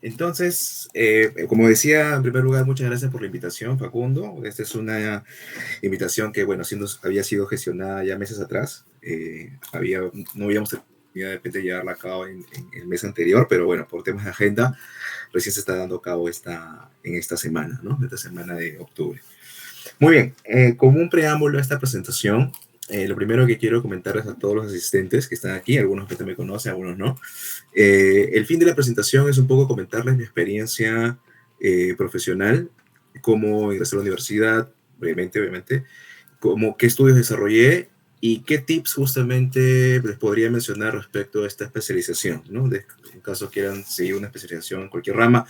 Entonces, como decía, en primer lugar, muchas gracias por la invitación, Facundo. Esta es una invitación que, bueno, había sido gestionada ya meses atrás. No habíamos tenido de repente llevarla a cabo en el mes anterior, pero bueno, por temas de agenda, recién se está dando a cabo en esta semana, ¿no? Esta semana de octubre. Muy bien, como un preámbulo a esta presentación, lo primero que quiero comentarles a todos los asistentes que están aquí, algunos que me conocen, algunos no. El fin de la presentación es un poco comentarles mi experiencia profesional, cómo ingresé a la universidad, brevemente, obviamente, qué estudios desarrollé y qué tips justamente les podría mencionar respecto a esta especialización, ¿no? En caso quieran seguir una especialización en cualquier rama,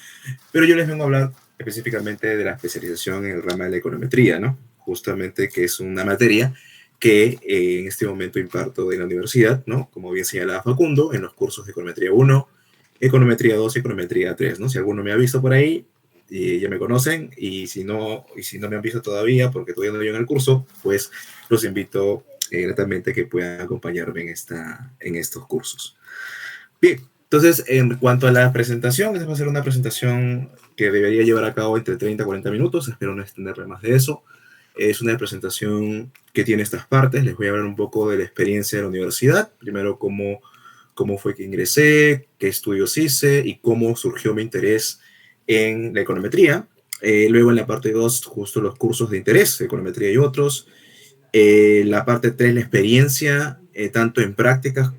pero yo les vengo a hablar específicamente de la especialización en el rama de la econometría, ¿no? Justamente que es una materia que en este momento imparto en la universidad, ¿no? Como bien señalaba Facundo, en los cursos de Econometría 1, Econometría 2 y Econometría 3, ¿no? Si alguno me ha visto por ahí, ya me conocen, y si no me han visto todavía, porque todavía no llegan al curso, pues los invito gratamente a que puedan acompañarme en estos cursos. Bien, entonces, en cuanto a la presentación, esta va a ser una presentación que debería llevar a cabo entre 30 y 40 minutos, espero no extenderme más de eso. Es una presentación que tiene estas partes. Les voy a hablar un poco de la experiencia de la universidad. Primero, cómo fue que ingresé, qué estudios hice y cómo surgió mi interés en la econometría. Luego, en la parte 2, justo los cursos de interés, econometría y otros. La parte 3, la experiencia, tanto en prácticas.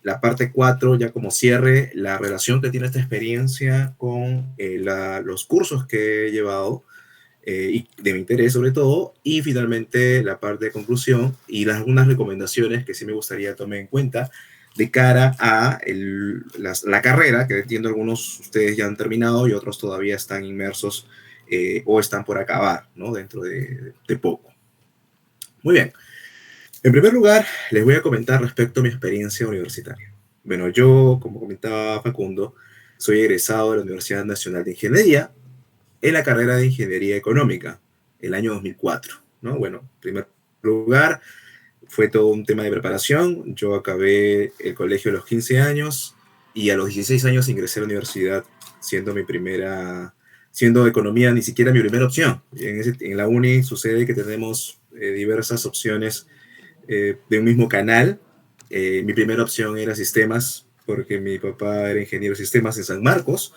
La parte 4, ya como cierre, la relación que tiene esta experiencia con los cursos que he llevado y de mi interés sobre todo, y finalmente la parte de conclusión y algunas recomendaciones que sí me gustaría tomar en cuenta de cara a la carrera, que entiendo algunos de ustedes ya han terminado y otros todavía están inmersos o están por acabar, ¿no? Dentro de poco. Muy bien. En primer lugar, les voy a comentar respecto a mi experiencia universitaria. Bueno, yo, como comentaba Facundo, soy egresado de la Universidad Nacional de Ingeniería en la carrera de Ingeniería Económica, el año 2004, ¿no? Bueno, en primer lugar, fue todo un tema de preparación. Yo acabé el colegio a los 15 años y a los 16 años ingresé a la universidad siendo economía ni siquiera mi primera opción. En la uni sucede que tenemos diversas opciones de un mismo canal. Mi primera opción era sistemas, porque mi papá era ingeniero de sistemas en San Marcos,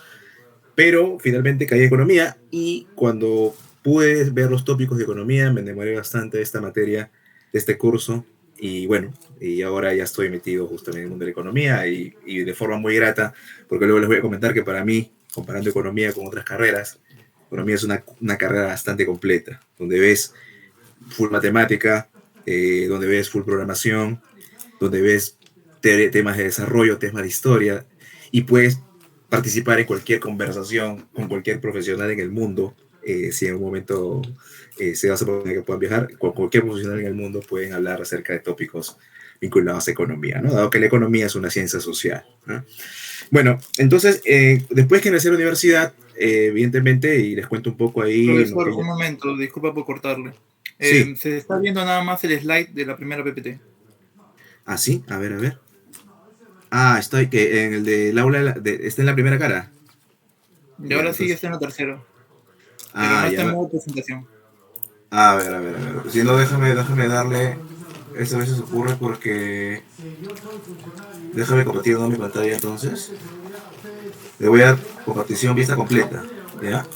pero finalmente caí en economía y cuando pude ver los tópicos de economía me enamoré bastante de esta materia, de este curso, y bueno, y ahora ya estoy metido justamente en el mundo de la economía y de forma muy grata, porque luego les voy a comentar que para mí, comparando economía con otras carreras, economía es una carrera bastante completa, donde ves full matemática, donde ves full programación, donde ves temas de desarrollo, temas de historia, y puedes participar en cualquier conversación con cualquier profesional en el mundo. Si en un momento se va a suponer que puedan viajar, con cualquier profesional en el mundo pueden hablar acerca de tópicos vinculados a economía, ¿no? Dado que la economía es una ciencia social, ¿no? Bueno, entonces, después que ingresé a la universidad, evidentemente, y les cuento un poco ahí... Profesor, un momento, disculpa por cortarle. Sí. Se está viendo nada más el slide de la primera PPT. Ah, sí, a ver, a ver. Ah, estoy que en el del aula, está en la primera cara. Y Ya, ahora sí entonces. está en la tercera, pero Ah, no está en ya. modo presentación. A ver, a ver, a ver. Si no, déjame darle. Eso a veces ocurre porque. Déjame compartir mi pantalla entonces. Le voy a dar compartición vista completa. ¿Ya?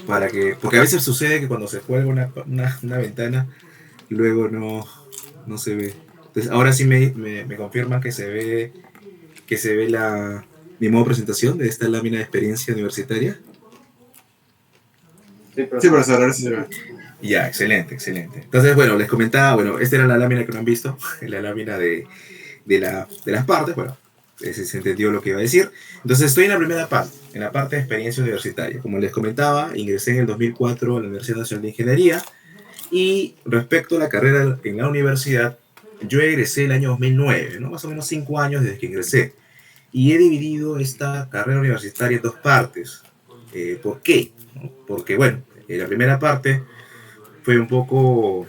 Para que. Porque a veces sucede que cuando se cuelga una ventana, luego no se ve. Entonces, ahora sí me confirman que se ve mi modo presentación de esta lámina de experiencia universitaria. Sí, profesor, ahora sí se ve. Ya, excelente, excelente. Entonces, bueno, les comentaba, bueno, esta era la lámina que no han visto, la lámina de las partes, bueno, se entendió lo que iba a decir. Entonces, estoy en la primera parte, en la parte de experiencia universitaria. Como les comentaba, ingresé en el 2004 a la Universidad Nacional de Ingeniería y respecto a la carrera en la universidad, yo egresé el año 2009, ¿no? Más o menos 5 años desde que ingresé. Y he dividido esta carrera universitaria en dos partes. ¿Por qué? ¿No? Porque, bueno, en la primera parte fue un poco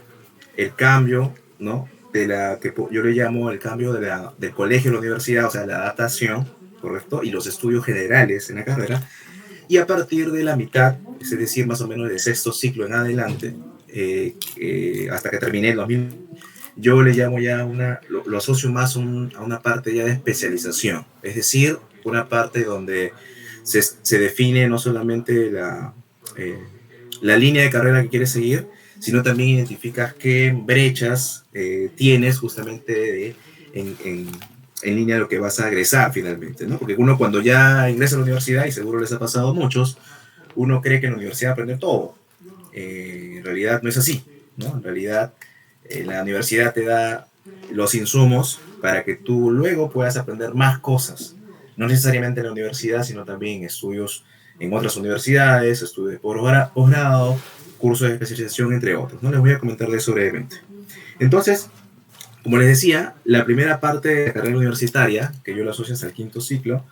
el cambio, ¿no? de la que yo le llamo el cambio del colegio a la universidad, o sea, la adaptación, ¿correcto? Y los estudios generales en la carrera. Y a partir de la mitad, es decir, más o menos del sexto ciclo en adelante, hasta que terminé el 2000, yo le llamo ya lo asocio más a una parte ya de especialización, es decir, una parte donde se define no solamente eh, la línea de carrera que quieres seguir, sino también identificas qué brechas tienes justamente en línea de lo que vas a egresar finalmente, ¿no? Porque uno cuando ya ingresa a la universidad, y seguro les ha pasado a muchos, uno cree que en la universidad aprende todo. En realidad no es así, ¿no? En realidad la universidad te da los insumos para que tú luego puedas aprender más cosas. No necesariamente en la universidad, sino también en estudios en otras universidades, estudios de posgrado, cursos de especialización, entre otros. ¿No? Les voy a comentar de eso brevemente. Entonces, como les decía, la primera parte de la carrera universitaria, que yo la asocio hasta el quinto ciclo,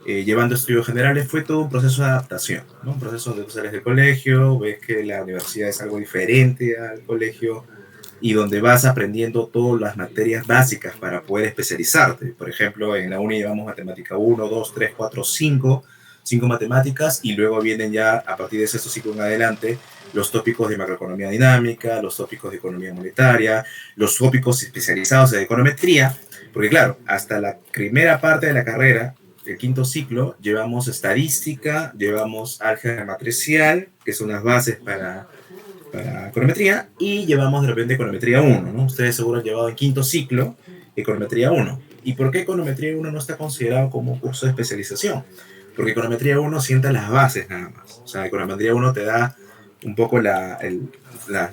llevando estudios generales, fue todo un proceso de adaptación, ¿no? Un proceso donde tú sales del colegio, ves que la universidad es algo diferente al colegio y donde vas aprendiendo todas las materias básicas para poder especializarte. Por ejemplo, en la uni llevamos matemática 1, 2, 3, 4, 5, 5 matemáticas, y luego vienen ya, a partir de sexto ciclo en adelante, los tópicos de macroeconomía dinámica, los tópicos de economía monetaria, los tópicos especializados en econometría, porque claro, hasta la primera parte de la carrera, el quinto ciclo, llevamos estadística, llevamos álgebra matricial, que son las bases para econometría, y llevamos de repente econometría 1, ¿no? Ustedes seguro han llevado en quinto ciclo econometría 1. ¿Y por qué econometría 1 no está considerado como curso de especialización? Porque econometría 1 sienta las bases nada más. O sea, econometría 1 te da un poco el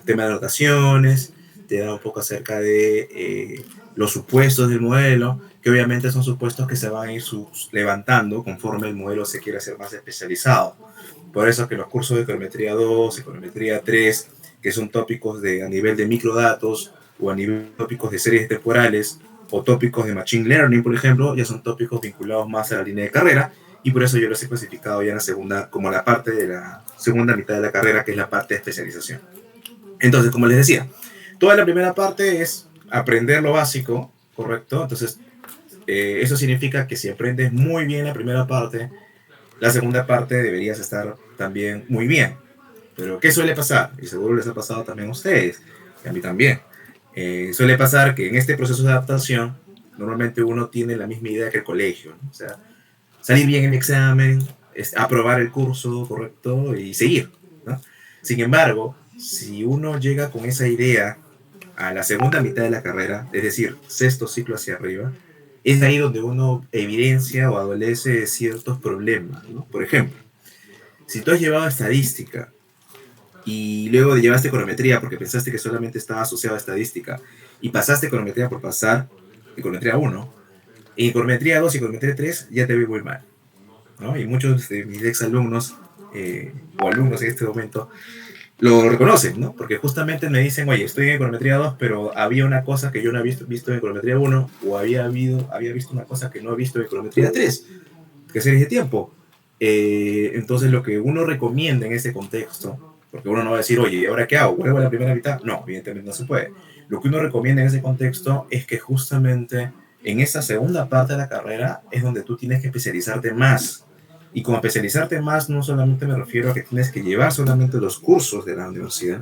tema de anotaciones, te da un poco acerca de los supuestos del modelo, que obviamente son supuestos que se van a ir levantando conforme el modelo se quiere hacer más especializado. Por eso que los cursos de econometría 2, econometría 3, que son tópicos a nivel de microdatos o a nivel de tópicos de series temporales o tópicos de machine learning, por ejemplo, ya son tópicos vinculados más a la línea de carrera, y por eso yo los he clasificado ya en la segunda, como la parte de la segunda mitad de la carrera, que es la parte de especialización. Entonces, como les decía, toda la primera parte es aprender lo básico, ¿correcto? Entonces, eso significa que si aprendes muy bien la primera parte, la segunda parte deberías estar también muy bien. Pero ¿qué suele pasar? Y seguro les ha pasado también a ustedes, y a mí también. Suele pasar que en este proceso de adaptación, normalmente uno tiene la misma idea que el colegio, ¿no? O sea, salir bien en el examen, aprobar el curso correcto y seguir, ¿no? Sin embargo, si uno llega con esa idea a la segunda mitad de la carrera, es decir, sexto ciclo hacia arriba, es ahí donde uno evidencia o adolece de ciertos problemas, ¿no? Por ejemplo, si tú has llevado estadística y luego llevaste econometría porque pensaste que solamente estaba asociado a estadística y pasaste econometría por pasar econometría 1, en econometría 2 y econometría 3 ya te ve muy mal, ¿no? Y muchos de mis exalumnos o alumnos en este momento lo reconocen, ¿no? Porque justamente me dicen, oye, estoy en econometría 2, pero había una cosa que yo no había visto en econometría 1, o había visto una cosa que no he visto en econometría 3, que series de tiempo. Entonces, lo que uno recomienda en ese contexto, porque uno no va a decir, oye, ¿ahora qué hago? ¿Vuelvo a la primera mitad? No, evidentemente no se puede. Lo que uno recomienda en ese contexto es que justamente en esa segunda parte de la carrera es donde tú tienes que especializarte más. Y con especializarte más no solamente me refiero a que tienes que llevar solamente los cursos de la universidad,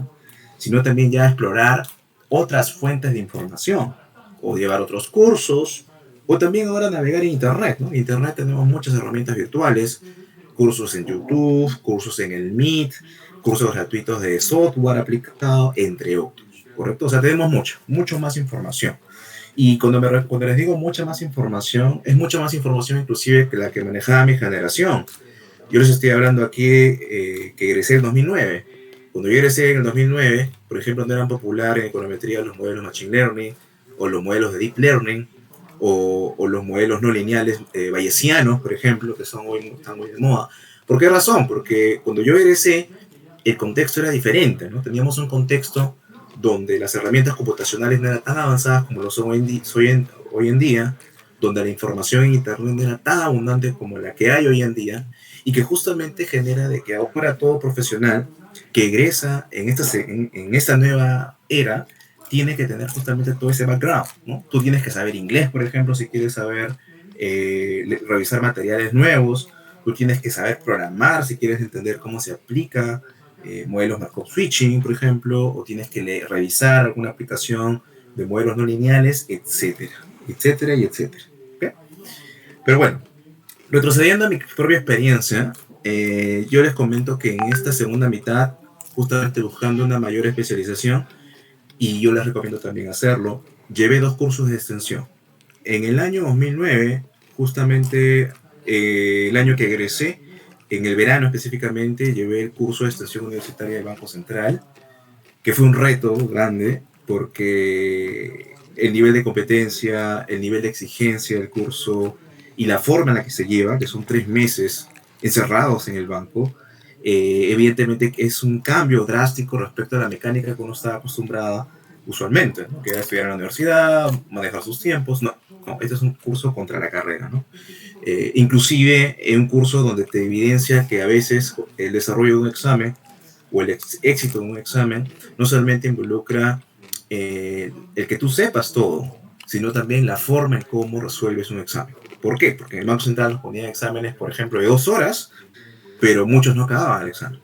sino también ya explorar otras fuentes de información, o llevar otros cursos, o también ahora navegar en Internet, ¿no? En Internet tenemos muchas herramientas virtuales, cursos en YouTube, cursos en el Meet, cursos gratuitos de software aplicado, entre otros, ¿correcto? O sea, tenemos mucho más información. Y cuando les digo mucha más información, es mucha más información inclusive que la que manejaba mi generación. Yo les estoy hablando aquí que egresé en 2009. Cuando yo egresé en el 2009, por ejemplo, no eran populares en econometría los modelos Machine Learning, o los modelos de Deep Learning, o los modelos no lineales bayesianos, por ejemplo, que están muy de moda. ¿Por qué razón? Porque cuando yo egresé, el contexto era diferente, ¿no? Teníamos un contexto donde las herramientas computacionales no eran tan avanzadas como lo son hoy en día, donde la información en Internet no era tan abundante como la que hay hoy en día, y que justamente genera de que ahora todo profesional que egresa en esta nueva era tiene que tener justamente todo ese background, ¿no? Tú tienes que saber inglés, por ejemplo, si quieres saber revisar materiales nuevos, tú tienes que saber programar si quieres entender cómo se aplica modelos Markov Switching, por ejemplo, o tienes que revisar alguna aplicación de modelos no lineales, etcétera, etcétera y etcétera. ¿Okay? Pero bueno, retrocediendo a mi propia experiencia, yo les comento que en esta segunda mitad, justamente buscando una mayor especialización, y yo les recomiendo también hacerlo, llevé 2 cursos de extensión. En el año 2009, justamente el año que egresé, en el verano específicamente, llevé el curso de extensión universitaria del Banco Central, que fue un reto grande porque el nivel de competencia, el nivel de exigencia del curso y la forma en la que se lleva, que son 3 meses encerrados en el banco, evidentemente es un cambio drástico respecto a la mecánica que uno estaba acostumbrada usualmente, ¿no? Que era estudiar en la universidad, manejar sus tiempos. No, no, este es un curso contra la carrera, ¿no? Inclusive en un curso donde te evidencia que a veces el desarrollo de un examen o el éxito de un examen no solamente involucra el que tú sepas todo, sino también la forma en cómo resuelves un examen. ¿Por qué? Porque en el Banco Central nos ponían exámenes, por ejemplo, de 2 horas, pero muchos no acababan el examen.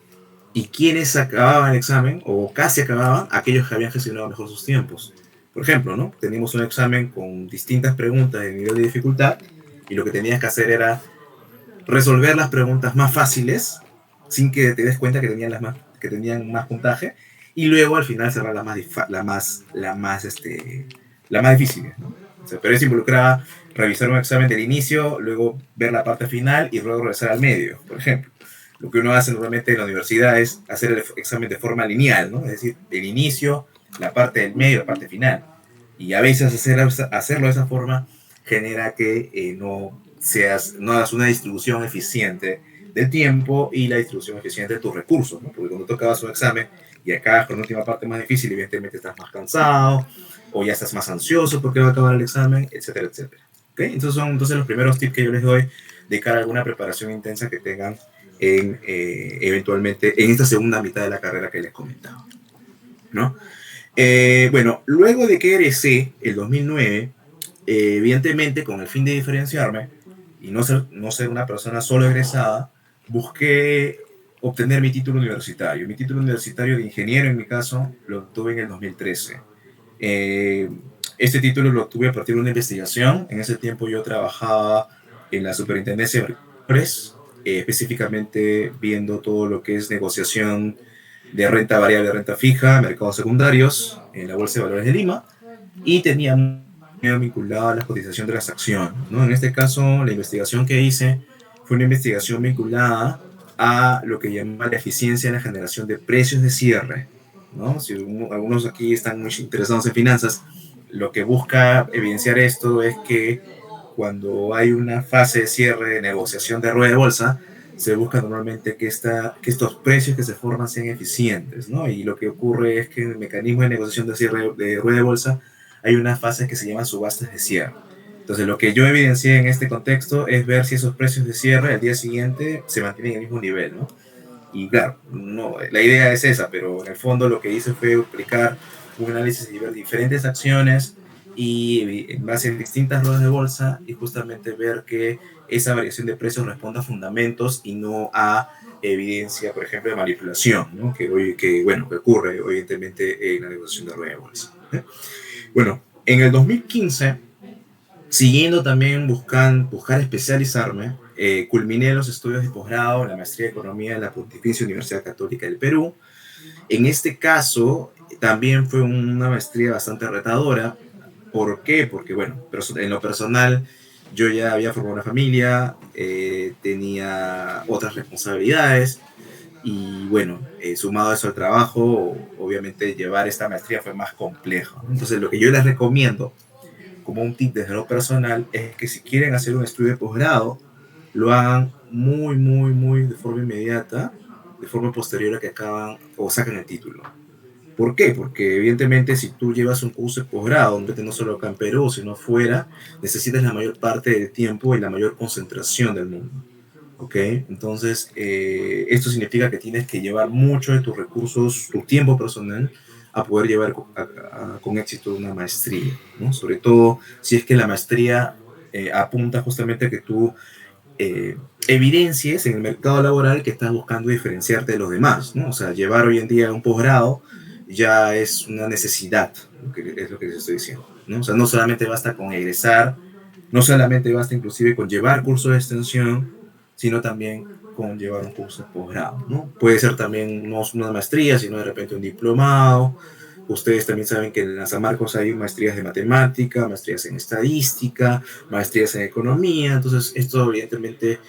¿Y quiénes acababan el examen, o casi acababan? Aquellos que habían gestionado mejor sus tiempos. Por ejemplo, ¿no? Teníamos un examen con distintas preguntas de nivel de dificultad, y lo que tenías que hacer era resolver las preguntas más fáciles, sin que te des cuenta que tenían más puntaje, y luego al final cerrar la más difícil, ¿no? O sea, pero eso involucraba revisar un examen del inicio, luego ver la parte final y luego regresar al medio, por ejemplo. Lo que uno hace normalmente en la universidad es hacer el examen de forma lineal, ¿no? Es decir, el inicio, la parte del medio, la parte final. Y a veces hacerlo de esa forma genera que no hagas una distribución eficiente del tiempo y la distribución eficiente de tus recursos, ¿no? Porque cuando tú acabas un examen y acabas con la última parte más difícil, evidentemente estás más cansado o ya estás más ansioso porque va a acabar el examen, etcétera, etcétera. ¿Okay? Entonces son los primeros tips que yo les doy de cara a alguna preparación intensa que tengan eventualmente en esta segunda mitad de la carrera que les comentaba, ¿no? Bueno, luego de que egresé el 2009, evidentemente con el fin de diferenciarme y no ser una persona solo egresada, busqué obtener mi título universitario. Mi título universitario de ingeniero, en mi caso, lo obtuve en el 2013. Eh, este título lo obtuve a partir de una investigación. En ese tiempo yo trabajaba en la superintendencia de valores, específicamente viendo todo lo que es negociación de renta variable, renta fija, mercados secundarios, en la Bolsa de Valores de Lima, y tenía vinculado a la cotización de las acciones, ¿no? En este caso, la investigación que hice fue una investigación vinculada a lo que llama la eficiencia en la generación de precios de cierre, ¿no? Si algunos aquí están muy interesados en finanzas, lo que busca evidenciar esto es que cuando hay una fase de cierre de negociación de rueda de bolsa, se busca normalmente que estos precios que se forman sean eficientes, ¿no? Y lo que ocurre es que en el mecanismo de negociación de cierre de rueda de bolsa hay una fase que se llama subastas de cierre. Entonces, lo que yo evidencié en este contexto es ver si esos precios de cierre al día siguiente se mantienen en el mismo nivel, ¿no? Y claro, no, la idea es esa, pero en el fondo lo que hice fue aplicar un análisis de diferentes acciones y en base a distintas ruedas de bolsa y justamente ver que esa variación de precios responde a fundamentos y no a evidencia, por ejemplo, de manipulación, ¿no? Bueno, que ocurre evidentemente en la negociación de rueda de bolsa. Bueno, en el 2015, siguiendo también buscar especializarme, culminé los estudios de posgrado en la maestría de Economía en la Pontificia Universidad Católica del Perú. En este caso, también fue una maestría bastante retadora. ¿Por qué? Porque, bueno, en lo personal, yo ya había formado una familia, tenía otras responsabilidades, y bueno, sumado a eso al trabajo, obviamente llevar esta maestría fue más complejo. Entonces, lo que yo les recomiendo como un tip desde lo personal es que si quieren hacer un estudio de posgrado, lo hagan muy, muy, muy de forma inmediata, de forma posterior a que acaban o sacan el título. ¿Por qué? Porque evidentemente si tú llevas un curso de posgrado, no solo acá en Perú, sino fuera, necesitas la mayor parte del tiempo y la mayor concentración del mundo. ¿Ok? Entonces, esto significa que tienes que llevar mucho de tus recursos, tu tiempo personal, a poder llevar con éxito una maestría, ¿no? Sobre todo si es que la maestría apunta justamente a que tú eh, evidencies en el mercado laboral que estás buscando diferenciarte de los demás, ¿no? O sea, llevar hoy en día un posgrado ya es una necesidad, es lo que les estoy diciendo, ¿no? O sea, no solamente basta con egresar, no solamente basta inclusive con llevar cursos de extensión, sino también con llevar un curso de posgrado, ¿no? Puede ser también no una maestría, sino de repente un diplomado. Ustedes también saben que en la San Marcos hay maestrías de matemática, maestrías en estadística, maestrías en economía. Entonces, esto evidentemente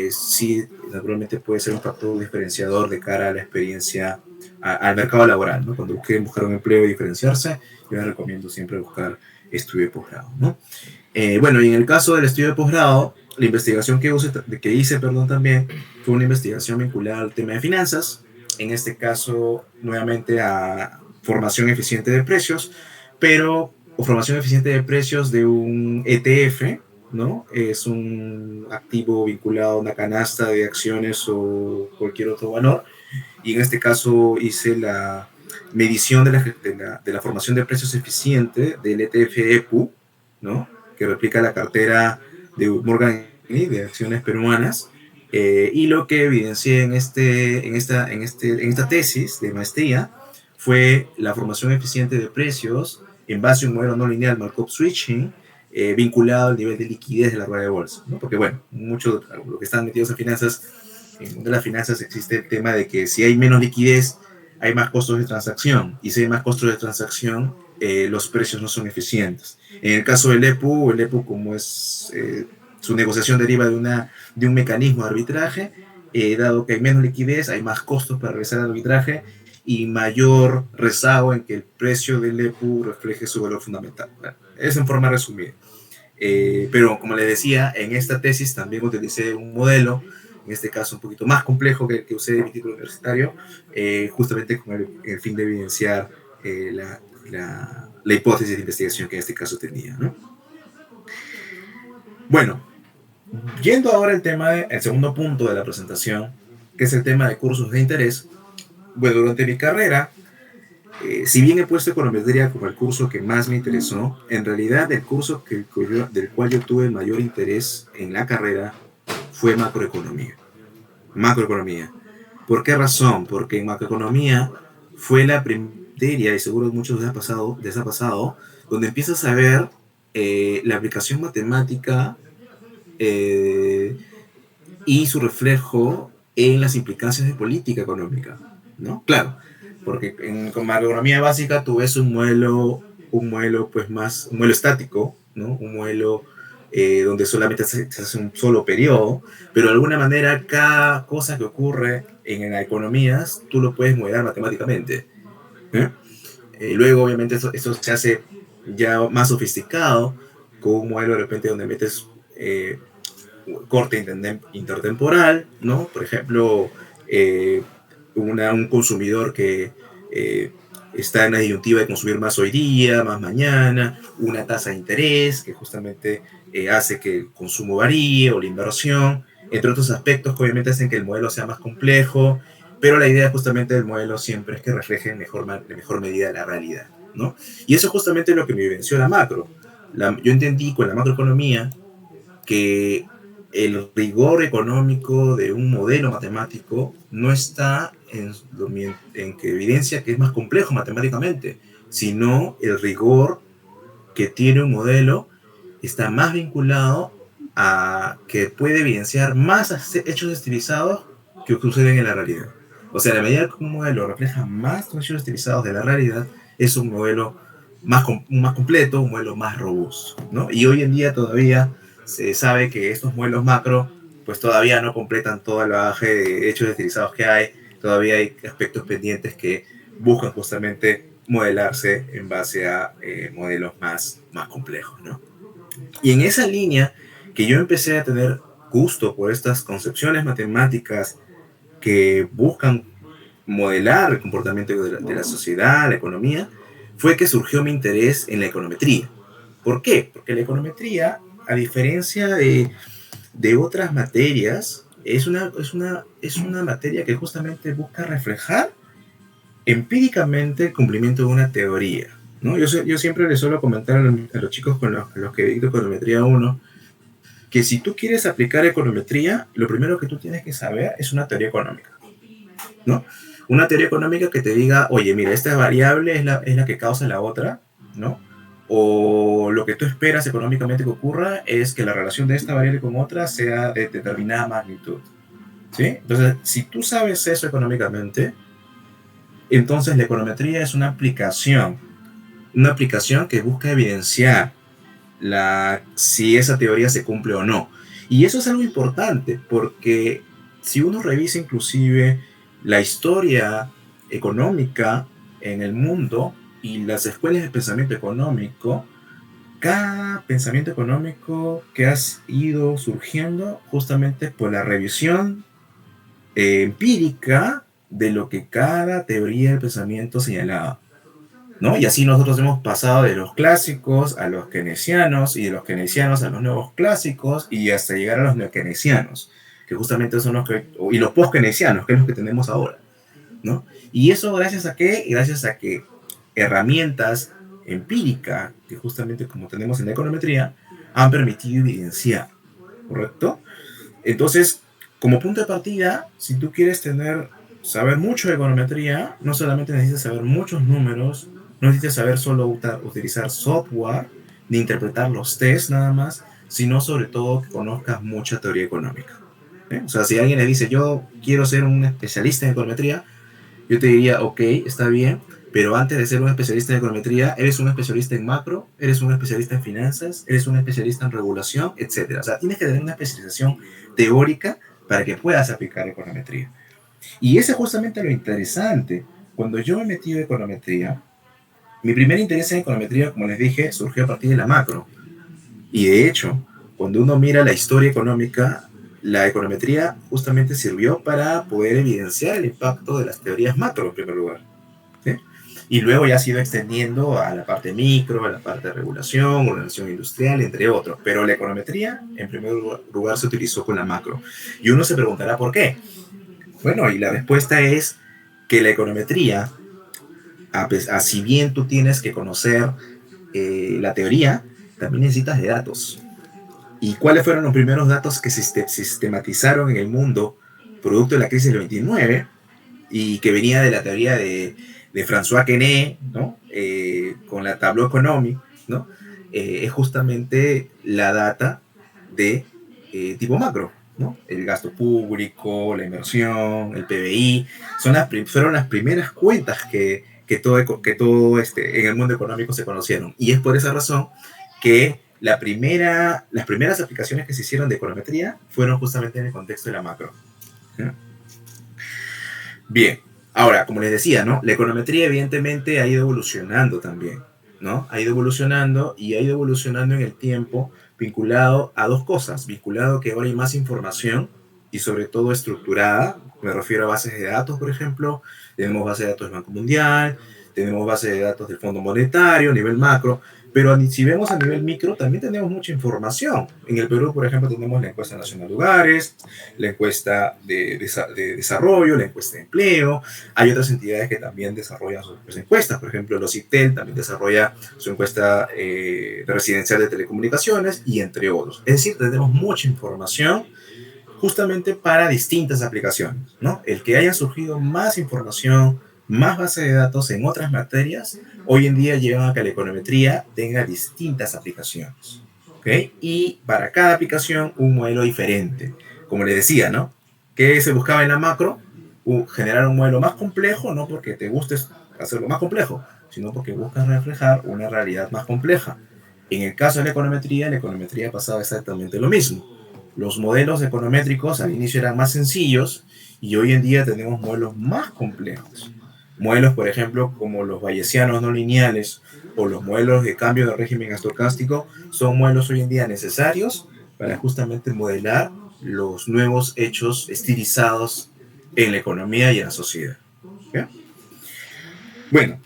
sí, naturalmente puede ser un factor diferenciador de cara a la experiencia, al mercado laboral, ¿no? Cuando quieren buscar un empleo y diferenciarse, yo les recomiendo siempre buscar estudio de posgrado, ¿no? Bueno, y en el caso del estudio de posgrado, la investigación que hice, perdón, también fue una investigación vinculada al tema de finanzas, en este caso nuevamente a formación eficiente de precios, pero o formación eficiente de precios de un ETF, ¿no? Es un activo vinculado a una canasta de acciones o cualquier otro valor, y en este caso hice la medición de la formación de precios eficiente del ETF EPU, ¿no? Que replica la cartera de Morgan Stanley de acciones peruanas. Y lo que evidencié en esta tesis de maestría fue la formación eficiente de precios en base a un modelo no lineal Markov Switching, vinculado al nivel de liquidez de la rueda de bolsa, ¿no? Porque, bueno, muchos de los que están metidos en finanzas, en el mundo de las finanzas existe el tema de que si hay menos liquidez, hay más costos de transacción, y si hay más costos de transacción, los precios no son eficientes. En el caso del EPU como es su negociación deriva de un mecanismo de arbitraje, dado que hay menos liquidez, hay más costos para realizar el arbitraje y mayor rezago en que el precio del EPU refleje su valor fundamental. Bueno, es en forma resumida. Pero como les decía, en esta tesis también utilicé un modelo, en este caso un poquito más complejo que el que usé en mi título universitario, justamente con el fin de evidenciar la hipótesis de investigación que en este caso tenía, ¿no? Bueno, yendo ahora al el segundo punto de la presentación, que es el tema de cursos de interés. Bueno, durante mi carrera, si bien he puesto econometría como el curso que más me interesó, en realidad el curso del cual yo tuve el mayor interés en la carrera fue macroeconomía. Macroeconomía. ¿Por qué razón? Porque en macroeconomía fue la primera, y seguro muchos les ha pasado, donde empiezas a ver la aplicación matemática eh, y su reflejo en las implicancias de política económica, ¿no? Claro, porque con macroeconomía básica tú ves un modelo pues más, un modelo estático, ¿no? Un modelo donde solamente se hace un solo periodo, pero de alguna manera cada cosa que ocurre en las economías tú lo puedes modelar matemáticamente, ¿eh? Luego obviamente eso se hace ya más sofisticado con un modelo de repente donde metes corte intertemporal, ¿no? Por ejemplo, eh, un consumidor que eh, está en la disyuntiva de consumir más hoy día, más mañana, una tasa de interés que justamente hace que el consumo varíe o la inversión, entre otros aspectos que obviamente hacen que el modelo sea más complejo, pero la idea justamente del modelo siempre es que refleje en mejor medida la realidad, ¿no? Y eso es justamente lo que me vivenció la macro. Yo entendí con la macroeconomía que el rigor económico de un modelo matemático no está en que evidencia que es más complejo matemáticamente, sino el rigor que tiene un modelo está más vinculado a que puede evidenciar más hechos estilizados que suceden en la realidad. O sea, a la medida que un modelo refleja más hechos estilizados de la realidad, es un modelo más completo, un modelo más robusto, ¿no? Y hoy en día todavía se sabe que estos modelos macro pues todavía no completan todo el bagaje de hechos estilizados que hay, todavía hay aspectos pendientes que buscan justamente modelarse en base a modelos más complejos, ¿no? Y en esa línea que yo empecé a tener gusto por estas concepciones matemáticas que buscan modelar el comportamiento de la sociedad, la economía, fue que surgió mi interés en la econometría. ¿Por qué? Porque la econometría, a diferencia de otras materias, es una materia que justamente busca reflejar empíricamente el cumplimiento de una teoría, ¿no? Yo siempre les suelo comentar a los chicos a los que dicto econometría 1 que si tú quieres aplicar econometría, lo primero que tú tienes que saber es una teoría económica, ¿no? Una teoría económica que te diga, oye, mira, esta variable es la que causa la otra, ¿no? O lo que tú esperas económicamente que ocurra es que la relación de esta variable con otra sea de determinada magnitud, ¿sí? Entonces, si tú sabes eso económicamente, entonces la econometría es una aplicación que busca evidenciar si esa teoría se cumple o no. Y eso es algo importante porque si uno revisa inclusive la historia económica en el mundo y las escuelas de pensamiento económico, cada pensamiento económico que ha ido surgiendo justamente por la revisión empírica de lo que cada teoría del pensamiento señalaba, ¿no? Y así nosotros hemos pasado de los clásicos a los keynesianos y de los keynesianos a los nuevos clásicos y hasta llegar a los neokeynesianos, que justamente son y los post-keynesianos, que es los que tenemos ahora, ¿no? Y eso gracias a qué? Gracias a que herramientas empíricas, que justamente como tenemos en la econometría, han permitido evidenciar, ¿correcto? Entonces, como punto de partida, si tú quieres saber mucho de econometría, no solamente necesitas saber muchos números, no necesitas saber solo utilizar software, ni interpretar los tests nada más, sino sobre todo que conozcas mucha teoría económica. O sea, si alguien le dice, yo quiero ser un especialista en econometría, yo te diría, ok, está bien, pero antes de ser un especialista en econometría, eres un especialista en macro, eres un especialista en finanzas, eres un especialista en regulación, etc. O sea, tienes que tener una especialización teórica para que puedas aplicar econometría. Y ese es justamente lo interesante. Cuando yo me metí en econometría, mi primer interés en econometría, como les dije, surgió a partir de la macro. Y de hecho, cuando uno mira la historia económica, la econometría justamente sirvió para poder evidenciar el impacto de las teorías macro, en primer lugar, ¿sí? Y luego ya se ha ido extendiendo a la parte micro, a la parte de regulación, organización industrial, entre otros. Pero la econometría, en primer lugar, se utilizó con la macro. Y uno se preguntará por qué. Bueno, y la respuesta es que la econometría, si bien tú tienes que conocer la teoría, también necesitas de datos. ¿Y cuáles fueron los primeros datos que se sistematizaron en el mundo producto de la crisis del 29 y que venía de la teoría de François Quesnay, ¿no? Con la Tableau Economique, ¿no? Es justamente la data de tipo macro, ¿no? El gasto público, la inversión, el PBI, fueron las primeras cuentas que todo en el mundo económico se conocieron. Y es por esa razón que las primeras aplicaciones que se hicieron de econometría fueron justamente en el contexto de la macro. ¿Sí? Bien, ahora, como les decía, ¿no? La econometría evidentemente ha ido evolucionando también, ¿no? Ha ido evolucionando y ha ido evolucionando en el tiempo vinculado a dos cosas, vinculado que ahora hay más información y sobre todo estructurada, me refiero a bases de datos, por ejemplo, tenemos bases de datos del Banco Mundial, tenemos bases de datos del Fondo Monetario a nivel macro, pero si vemos a nivel micro también tenemos mucha información. En el Perú, por ejemplo, tenemos la encuesta nacional de hogares, la encuesta de desarrollo, la encuesta de empleo. Hay otras entidades que también desarrollan sus encuestas. Por ejemplo, los ITEL también desarrolla su encuesta residencial de telecomunicaciones y entre otros. Es decir, tenemos mucha información justamente para distintas aplicaciones, ¿no? El que haya surgido más información, más base de datos en otras materias, hoy en día lleva a que la econometría tenga distintas aplicaciones, ¿ok? Y para cada aplicación un modelo diferente. Como les decía, ¿no? ¿Qué se buscaba en la macro? Generar un modelo más complejo, no porque te guste hacerlo más complejo, sino porque buscas reflejar una realidad más compleja. En el caso de la econometría pasaba exactamente lo mismo. Los modelos econométricos al inicio eran más sencillos y hoy en día tenemos modelos más complejos. Modelos, por ejemplo, como los bayesianos no lineales o los modelos de cambio de régimen estocástico son modelos hoy en día necesarios para justamente modelar los nuevos hechos estilizados en la economía y en la sociedad. ¿Okay? Bueno,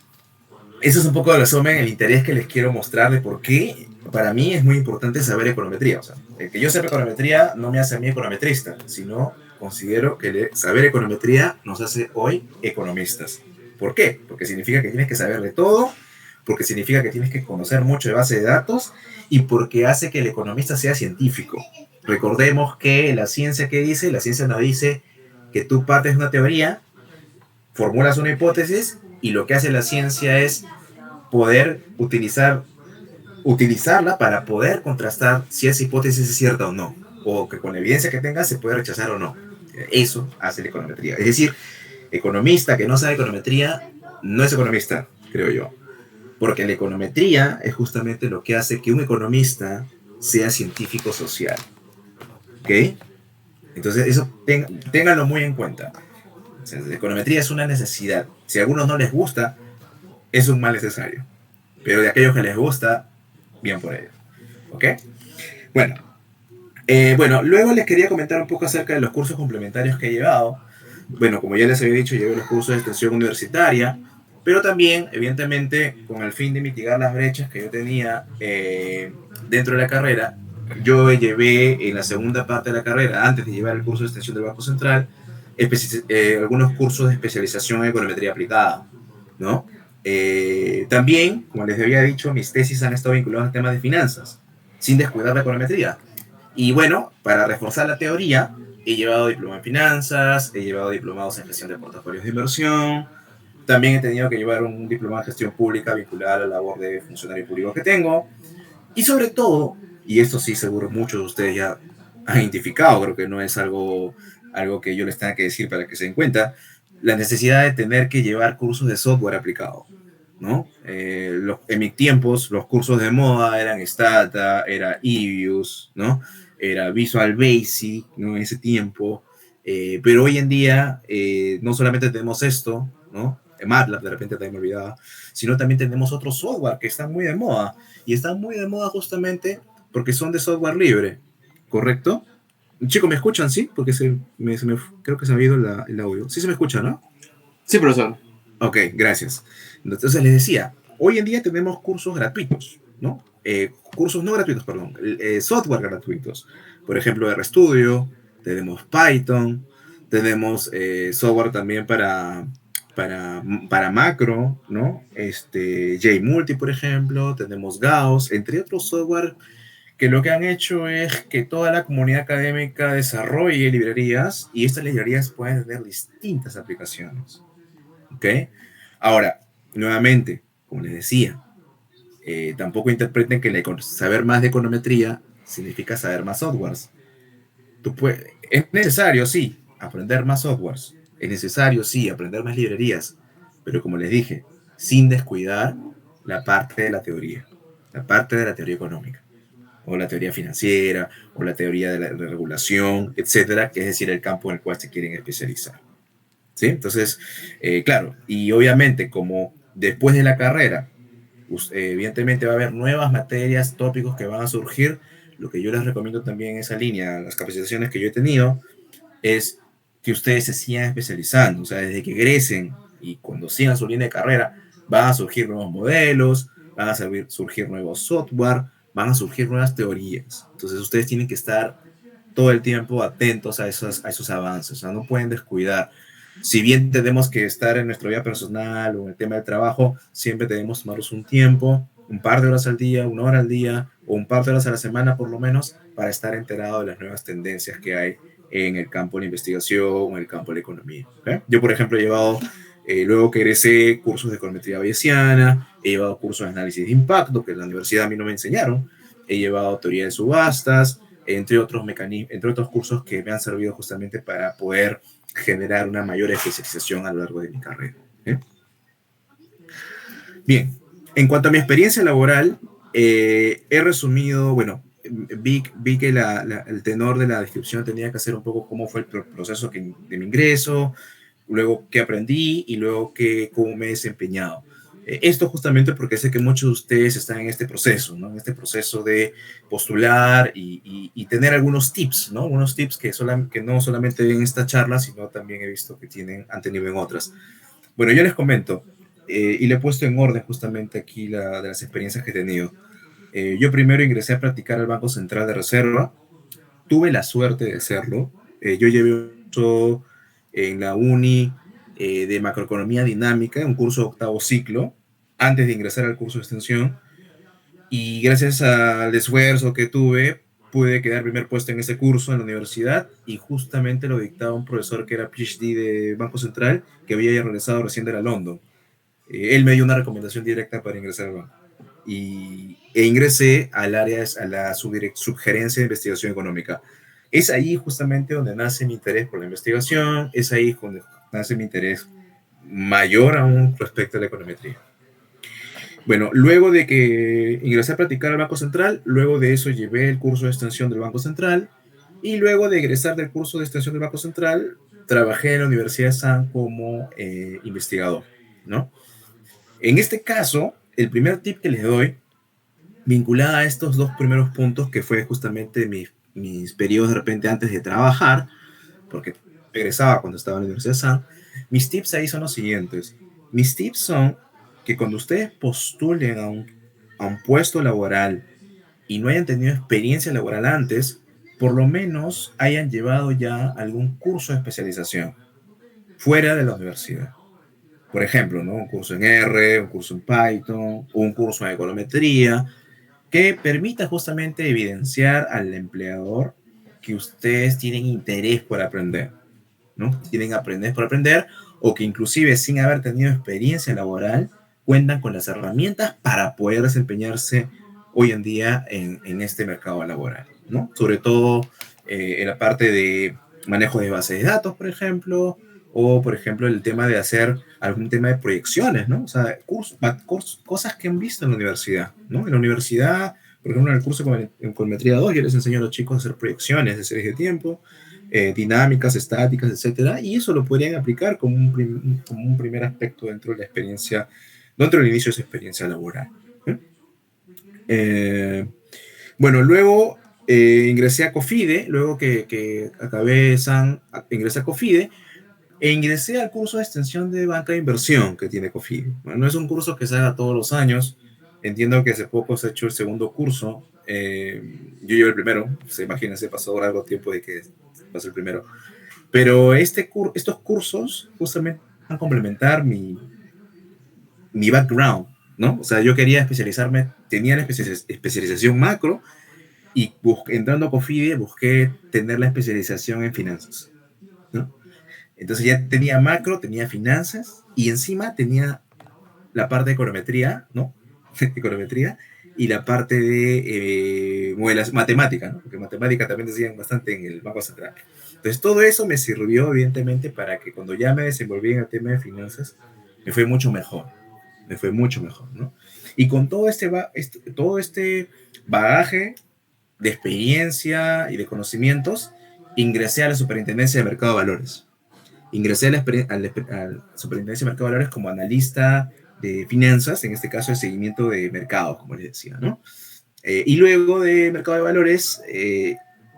eso es un poco de resumen, el interés que les quiero mostrar de por qué para mí es muy importante saber econometría. O sea, el que yo sepa econometría no me hace a mí econometrista, sino considero que saber econometría nos hace hoy economistas. ¿Por qué? Porque significa que tienes que saber de todo, porque significa que tienes que conocer mucho de base de datos y porque hace que el economista sea científico. Recordemos que la ciencia que dice, la ciencia nos dice que tú partes de una teoría, formulas una hipótesis y lo que hace la ciencia es poder utilizarla para poder contrastar si esa hipótesis es cierta o no, o que con la evidencia que tenga se puede rechazar o no. Eso hace la econometría. Es decir, economista que no sabe econometría no es economista, creo yo. Porque la econometría es justamente lo que hace que un economista sea científico social. ¿Ok? Entonces, eso ténganlo muy en cuenta. O sea, la econometría es una necesidad. Si a algunos no les gusta, es un mal necesario. Pero de aquellos que les gusta, bien por ello. ¿Ok? Bueno, bueno, luego les quería comentar un poco acerca de los cursos complementarios que he llevado. Bueno, como ya les había dicho, llevé los cursos de extensión universitaria, pero también, evidentemente, con el fin de mitigar las brechas que yo tenía dentro de la carrera, yo llevé en la segunda parte de la carrera, antes de llevar el curso de extensión del Banco Central, algunos cursos de especialización en econometría aplicada, ¿no? También, como les había dicho, mis tesis han estado vinculadas a temas de finanzas, sin descuidar la econometría. Y bueno, para reforzar la teoría, he llevado diploma en finanzas, he llevado diplomados en gestión de portafolios de inversión, también he tenido que llevar un diploma en gestión pública vinculado a la labor de funcionario público que tengo. Y sobre todo, y esto sí seguro muchos de ustedes ya han identificado, creo que no es algo que yo les tenga que decir para que se den cuenta, la necesidad de tener que llevar cursos de software aplicado, ¿no? En mis tiempos, los cursos de moda eran Stata, era EViews, ¿no? Era Visual Basic, ¿no? En ese tiempo. Pero hoy en día, no solamente tenemos esto, ¿no? MATLAB, de repente también me olvidaba, sino también tenemos otros software que están muy de moda. Y están muy de moda justamente porque son de software libre, ¿correcto? Chicos, ¿me escuchan? Sí, porque creo que se me ha ido el audio. Sí se me escucha, ¿no? Sí, profesor. Ok, gracias. Entonces les decía, hoy en día tenemos cursos gratuitos, ¿no? Cursos no gratuitos, perdón, software gratuitos. Por ejemplo, RStudio, tenemos Python, tenemos software también para macro, ¿no? JMulti, por ejemplo, tenemos Gauss, entre otros software que lo que han hecho es que toda la comunidad académica desarrolle librerías y estas librerías pueden tener distintas aplicaciones. ¿Ok? Ahora, nuevamente, como les decía, tampoco interpreten que saber más de econometría significa saber más softwares. Es necesario, sí, aprender más softwares. Es necesario, sí, aprender más librerías. Pero como les dije, sin descuidar la parte de la teoría, la parte de la teoría económica, o la teoría financiera, o la teoría de la regulación, etcétera, que es decir, el campo en el cual se quieren especializar. ¿Sí? Entonces, claro, y obviamente como después de la carrera, evidentemente va a haber nuevas materias, tópicos que van a surgir, lo que yo les recomiendo también en esa línea, las capacitaciones que yo he tenido, es que ustedes se sigan especializando, o sea, desde que egresen y cuando sigan su línea de carrera, van a surgir nuevos modelos, van a surgir nuevos software, van a surgir nuevas teorías. Entonces ustedes tienen que estar todo el tiempo atentos a esos avances, o sea, no pueden descuidar. Si bien tenemos que estar en nuestra vida personal o en el tema del trabajo, siempre debemos tomarnos un tiempo, un par de horas al día, una hora al día o un par de horas a la semana por lo menos para estar enterado de las nuevas tendencias que hay en el campo de la investigación o en el campo de la economía. ¿Okay? Yo, por ejemplo, he llevado, luego que egresé, cursos de econometría bayesiana, he llevado cursos de análisis de impacto, que en la universidad a mí no me enseñaron, he llevado teoría de subastas, entre otros cursos que me han servido justamente para poder generar una mayor especialización a lo largo de mi carrera. ¿Eh? Bien, en cuanto a mi experiencia laboral, he resumido, bueno, vi que el tenor de la descripción tenía que hacer un poco cómo fue el proceso de mi ingreso, luego qué aprendí y luego cómo me he desempeñado. Esto justamente porque sé que muchos de ustedes están en este proceso, ¿no? En este proceso de postular y tener algunos tips, ¿no? Unos tips que no solamente ven en esta charla, sino también he visto que han tenido en otras. Bueno, yo les comento, y le he puesto en orden justamente aquí de las experiencias que he tenido. Yo primero ingresé a practicar al Banco Central de Reserva, tuve la suerte de hacerlo. Yo llevé mucho en la uni, de macroeconomía dinámica, un curso de octavo ciclo, antes de ingresar al curso de extensión. Y gracias al esfuerzo que tuve, pude quedar primer puesto en ese curso en la universidad y justamente lo dictaba un profesor que era PhD de Banco Central, que había regresado recién de la London. Él me dio una recomendación directa para ingresar al banco. E ingresé al área, a la subgerencia de investigación económica. Es ahí justamente donde nace mi interés por la investigación, es ahí donde nace mi interés mayor aún respecto a la econometría. Bueno, luego de que ingresé a practicar al Banco Central, luego de eso llevé el curso de extensión del Banco Central y luego de egresar del curso de extensión del Banco Central, trabajé en la Universidad de San como investigador, ¿no? En este caso, el primer tip que les doy, vinculado a estos dos primeros puntos, que fue justamente mis periodos de repente antes de trabajar, porque egresaba cuando estaba en la Universidad de San, mis tips ahí son los siguientes. Mis tips son que cuando ustedes postulen a un puesto laboral y no hayan tenido experiencia laboral antes, por lo menos hayan llevado ya algún curso de especialización fuera de la universidad. Por ejemplo, ¿no? Un curso en R, un curso en Python, un curso en econometría, que permita justamente evidenciar al empleador que ustedes tienen interés por aprender, ¿no? Tienen aprender por aprender, o que inclusive sin haber tenido experiencia laboral, cuentan con las herramientas para poder desempeñarse hoy en día en este mercado laboral, ¿no? Sobre todo en la parte de manejo de bases de datos, por ejemplo, o por ejemplo el tema de hacer algún tema de proyecciones, ¿no? O sea, cosas que han visto en la universidad, ¿no? En la universidad, por ejemplo, en el curso en Econometría 2, yo les enseño a los chicos a hacer proyecciones de series de tiempo, dinámicas, estáticas, etcétera, y eso lo podrían aplicar como un primer aspecto dentro de la experiencia, dentro del inicio de su experiencia laboral. Bueno, luego ingresé a COFIDE, luego que acabé SAN, ingresé a COFIDE, e ingresé al curso de extensión de banca de inversión que tiene COFIDE. Bueno, no es un curso que se haga todos los años, entiendo que hace poco se ha hecho el segundo curso, yo llevo el primero, se imagínense, pasó algo tiempo de que pasó el primero, pero estos cursos justamente van a complementar mi background, ¿no? O sea, yo quería especializarme, tenía la especialización macro y entrando a COFIDE busqué tener la especialización en finanzas, ¿no? Entonces ya tenía macro, tenía finanzas y encima tenía la parte de econometría, ¿no? Econometría y la parte de matemática, ¿no? Porque matemática también decían bastante en el Banco Central. Entonces todo eso me sirvió evidentemente para que cuando ya me desenvolví en el tema de finanzas, me fue mucho mejor, me fue mucho mejor, ¿no? Y con todo este bagaje de experiencia y de conocimientos, ingresé a la Superintendencia de Mercado de Valores. Ingresé a la Superintendencia de Mercado de Valores como analista de finanzas, en este caso de seguimiento de mercados, como les decía, ¿no? Y luego de Mercado de Valores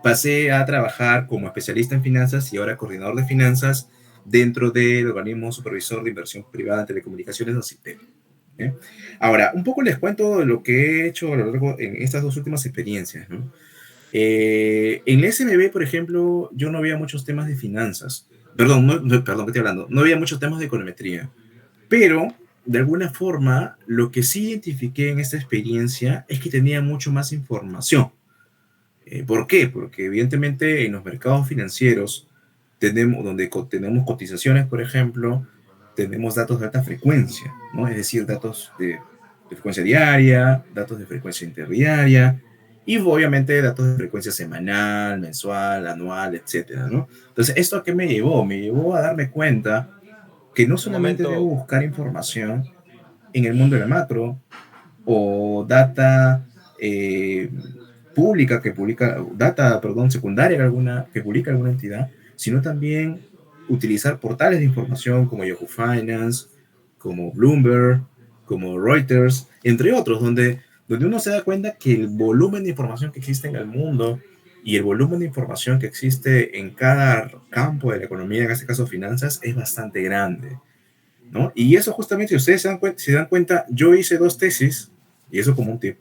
pasé a trabajar como especialista en finanzas y ahora coordinador de finanzas dentro del organismo supervisor de inversión privada en telecomunicaciones, OCITEL. ¿Eh? Ahora, un poco les cuento de lo que he hecho a lo largo en estas dos últimas experiencias, ¿no? En el SMB, por ejemplo, yo no veía muchos temas de finanzas. Perdón, perdón, ¿qué estoy hablando? No había muchos temas de econometría. Pero, de alguna forma, lo que sí identifiqué en esta experiencia es que tenía mucho más información. ¿Por qué? Porque evidentemente en los mercados financieros, donde tenemos cotizaciones, por ejemplo, tenemos datos de alta frecuencia, ¿no? Es decir, datos de frecuencia diaria, datos de frecuencia interdiaria, y obviamente datos de frecuencia semanal, mensual, anual, etcétera, ¿no? Entonces, ¿esto a qué me llevó? Me llevó a darme cuenta que no Un solamente debo momento, buscar información en el mundo de la macro o data pública que publica, data, perdón, secundaria que publica alguna entidad, sino también utilizar portales de información como Yahoo Finance, como Bloomberg, como Reuters, entre otros, donde uno se da cuenta que el volumen de información que existe en el mundo y el volumen de información que existe en cada campo de la economía, en este caso finanzas, es bastante grande, ¿no? Y eso justamente, si ustedes se dan cuenta, yo hice dos tesis, y eso como un tip,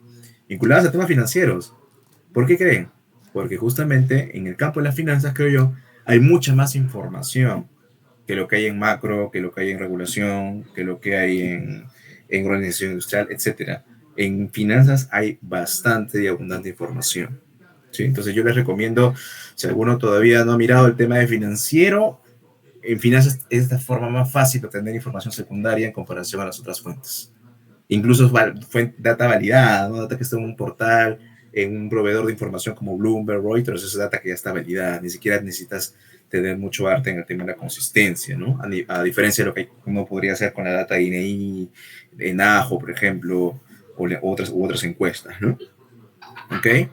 vinculadas a temas financieros. ¿Por qué creen? Porque justamente en el campo de las finanzas, creo yo, hay mucha más información que lo que hay en macro, que lo que hay en regulación, que lo que hay en organización industrial, etcétera. En finanzas hay bastante y abundante información. ¿Sí? Entonces yo les recomiendo, si alguno todavía no ha mirado el tema de financiero, en finanzas es la forma más fácil de obtener información secundaria en comparación a las otras fuentes. Incluso fue data validada, ¿no? Data que está en un portal, en un proveedor de información como Bloomberg, Reuters, es data que ya está validada. Ni siquiera necesitas tener mucho arte en el tema de la consistencia, ¿no? A diferencia de lo que uno podría hacer con la data de INEI, en AJO, por ejemplo, u otras encuestas, ¿no? ¿Ok?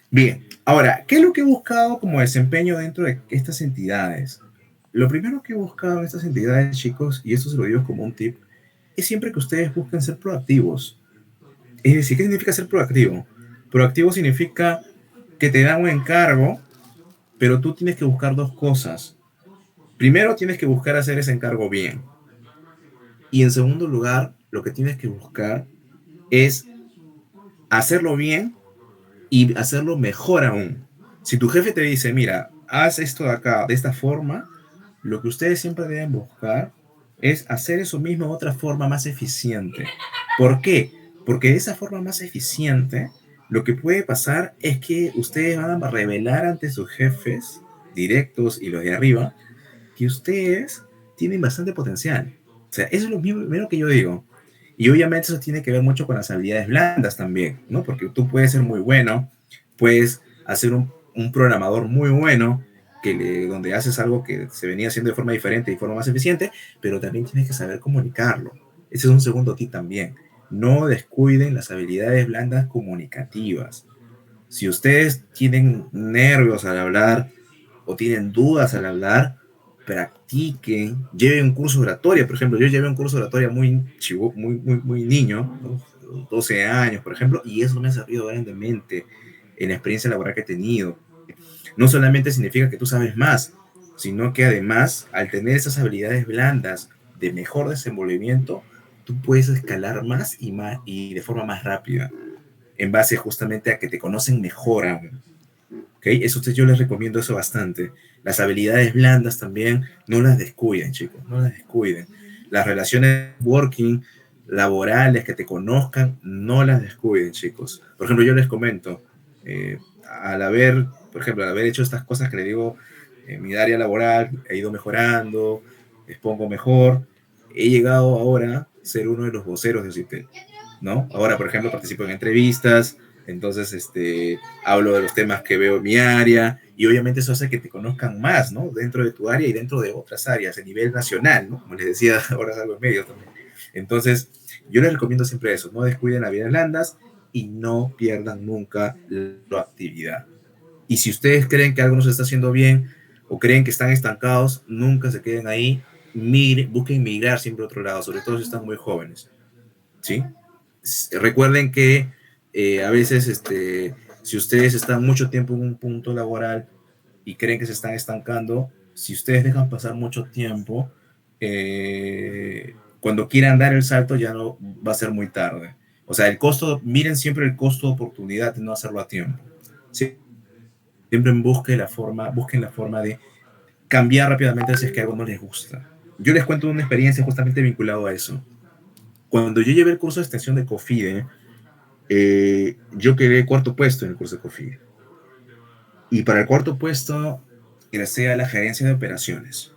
Bien, ahora, ¿qué es lo que he buscado como desempeño dentro de estas entidades? Lo primero que he buscado en estas entidades, chicos, y esto se lo digo como un tip, es siempre que ustedes busquen ser proactivos. Es decir, ¿qué significa ser proactivo? Proactivo significa que te dan un encargo, pero tú tienes que buscar dos cosas. Primero, tienes que buscar hacer ese encargo bien. Y en segundo lugar, lo que tienes que buscar es hacerlo bien y hacerlo mejor aún. Si tu jefe te dice, mira, haz esto de acá, de esta forma, lo que ustedes siempre deben buscar es hacer eso mismo de otra forma más eficiente. ¿Por qué? Porque de esa forma más eficiente, lo que puede pasar es que ustedes van a revelar ante sus jefes directos y los de arriba que ustedes tienen bastante potencial. O sea, eso es lo primero que yo digo. Y obviamente eso tiene que ver mucho con las habilidades blandas también, ¿no? Porque tú puedes ser muy bueno, puedes hacer un programador muy bueno, donde haces algo que se venía haciendo de forma diferente y de forma más eficiente, pero también tienes que saber comunicarlo. Ese es un segundo tip también. No descuiden las habilidades blandas comunicativas. Si ustedes tienen nervios al hablar o tienen dudas al hablar, practiquen, lleven un curso de oratoria. Por ejemplo, yo llevé un curso de oratoria muy chivo, muy niño, ¿no? 12 años, por ejemplo, y eso me ha servido grandemente en la experiencia laboral que he tenido. No solamente significa que tú sabes más, sino que además, al tener esas habilidades blandas de mejor desenvolvimiento, tú puedes escalar más y de forma más rápida, en base justamente a que te conocen mejor aún. ¿Okay? Eso yo les recomiendo eso bastante. Las habilidades blandas también, no las descuiden, chicos, no las descuiden. Las relaciones working, laborales, que te conozcan, no las descuiden, chicos. Por ejemplo, yo les comento, por ejemplo, al haber hecho estas cosas que le digo, en mi área laboral, he ido mejorando, expongo mejor, he llegado ahora a ser uno de los voceros de CITEL, ¿no? Ahora, por ejemplo, participo en entrevistas, entonces hablo de los temas que veo en mi área y obviamente eso hace que te conozcan más, ¿no? Dentro de tu área y dentro de otras áreas a nivel nacional, ¿no? Como les decía, ahora salgo en medio también. Entonces, yo les recomiendo siempre eso, no descuiden las vidas blandas y no pierdan nunca la actividad. Y si ustedes creen que algo no se está haciendo bien o creen que están estancados, nunca se queden ahí, busquen migrar siempre a otro lado, sobre todo si están muy jóvenes, ¿sí? Recuerden que a veces, si ustedes están mucho tiempo en un punto laboral y creen que se están estancando, si ustedes dejan pasar mucho tiempo, cuando quieran dar el salto ya no va a ser muy tarde. O sea, miren siempre el costo de oportunidad de no hacerlo a tiempo. ¿Sí? Siempre busquen la forma de cambiar rápidamente si es que algo no les gusta. Yo les cuento una experiencia justamente vinculado a eso. Cuando yo llevé el curso de extensión de COFIDE, yo quedé cuarto puesto en el curso de COFIDE. Y para el cuarto puesto ingresé a la gerencia de operaciones.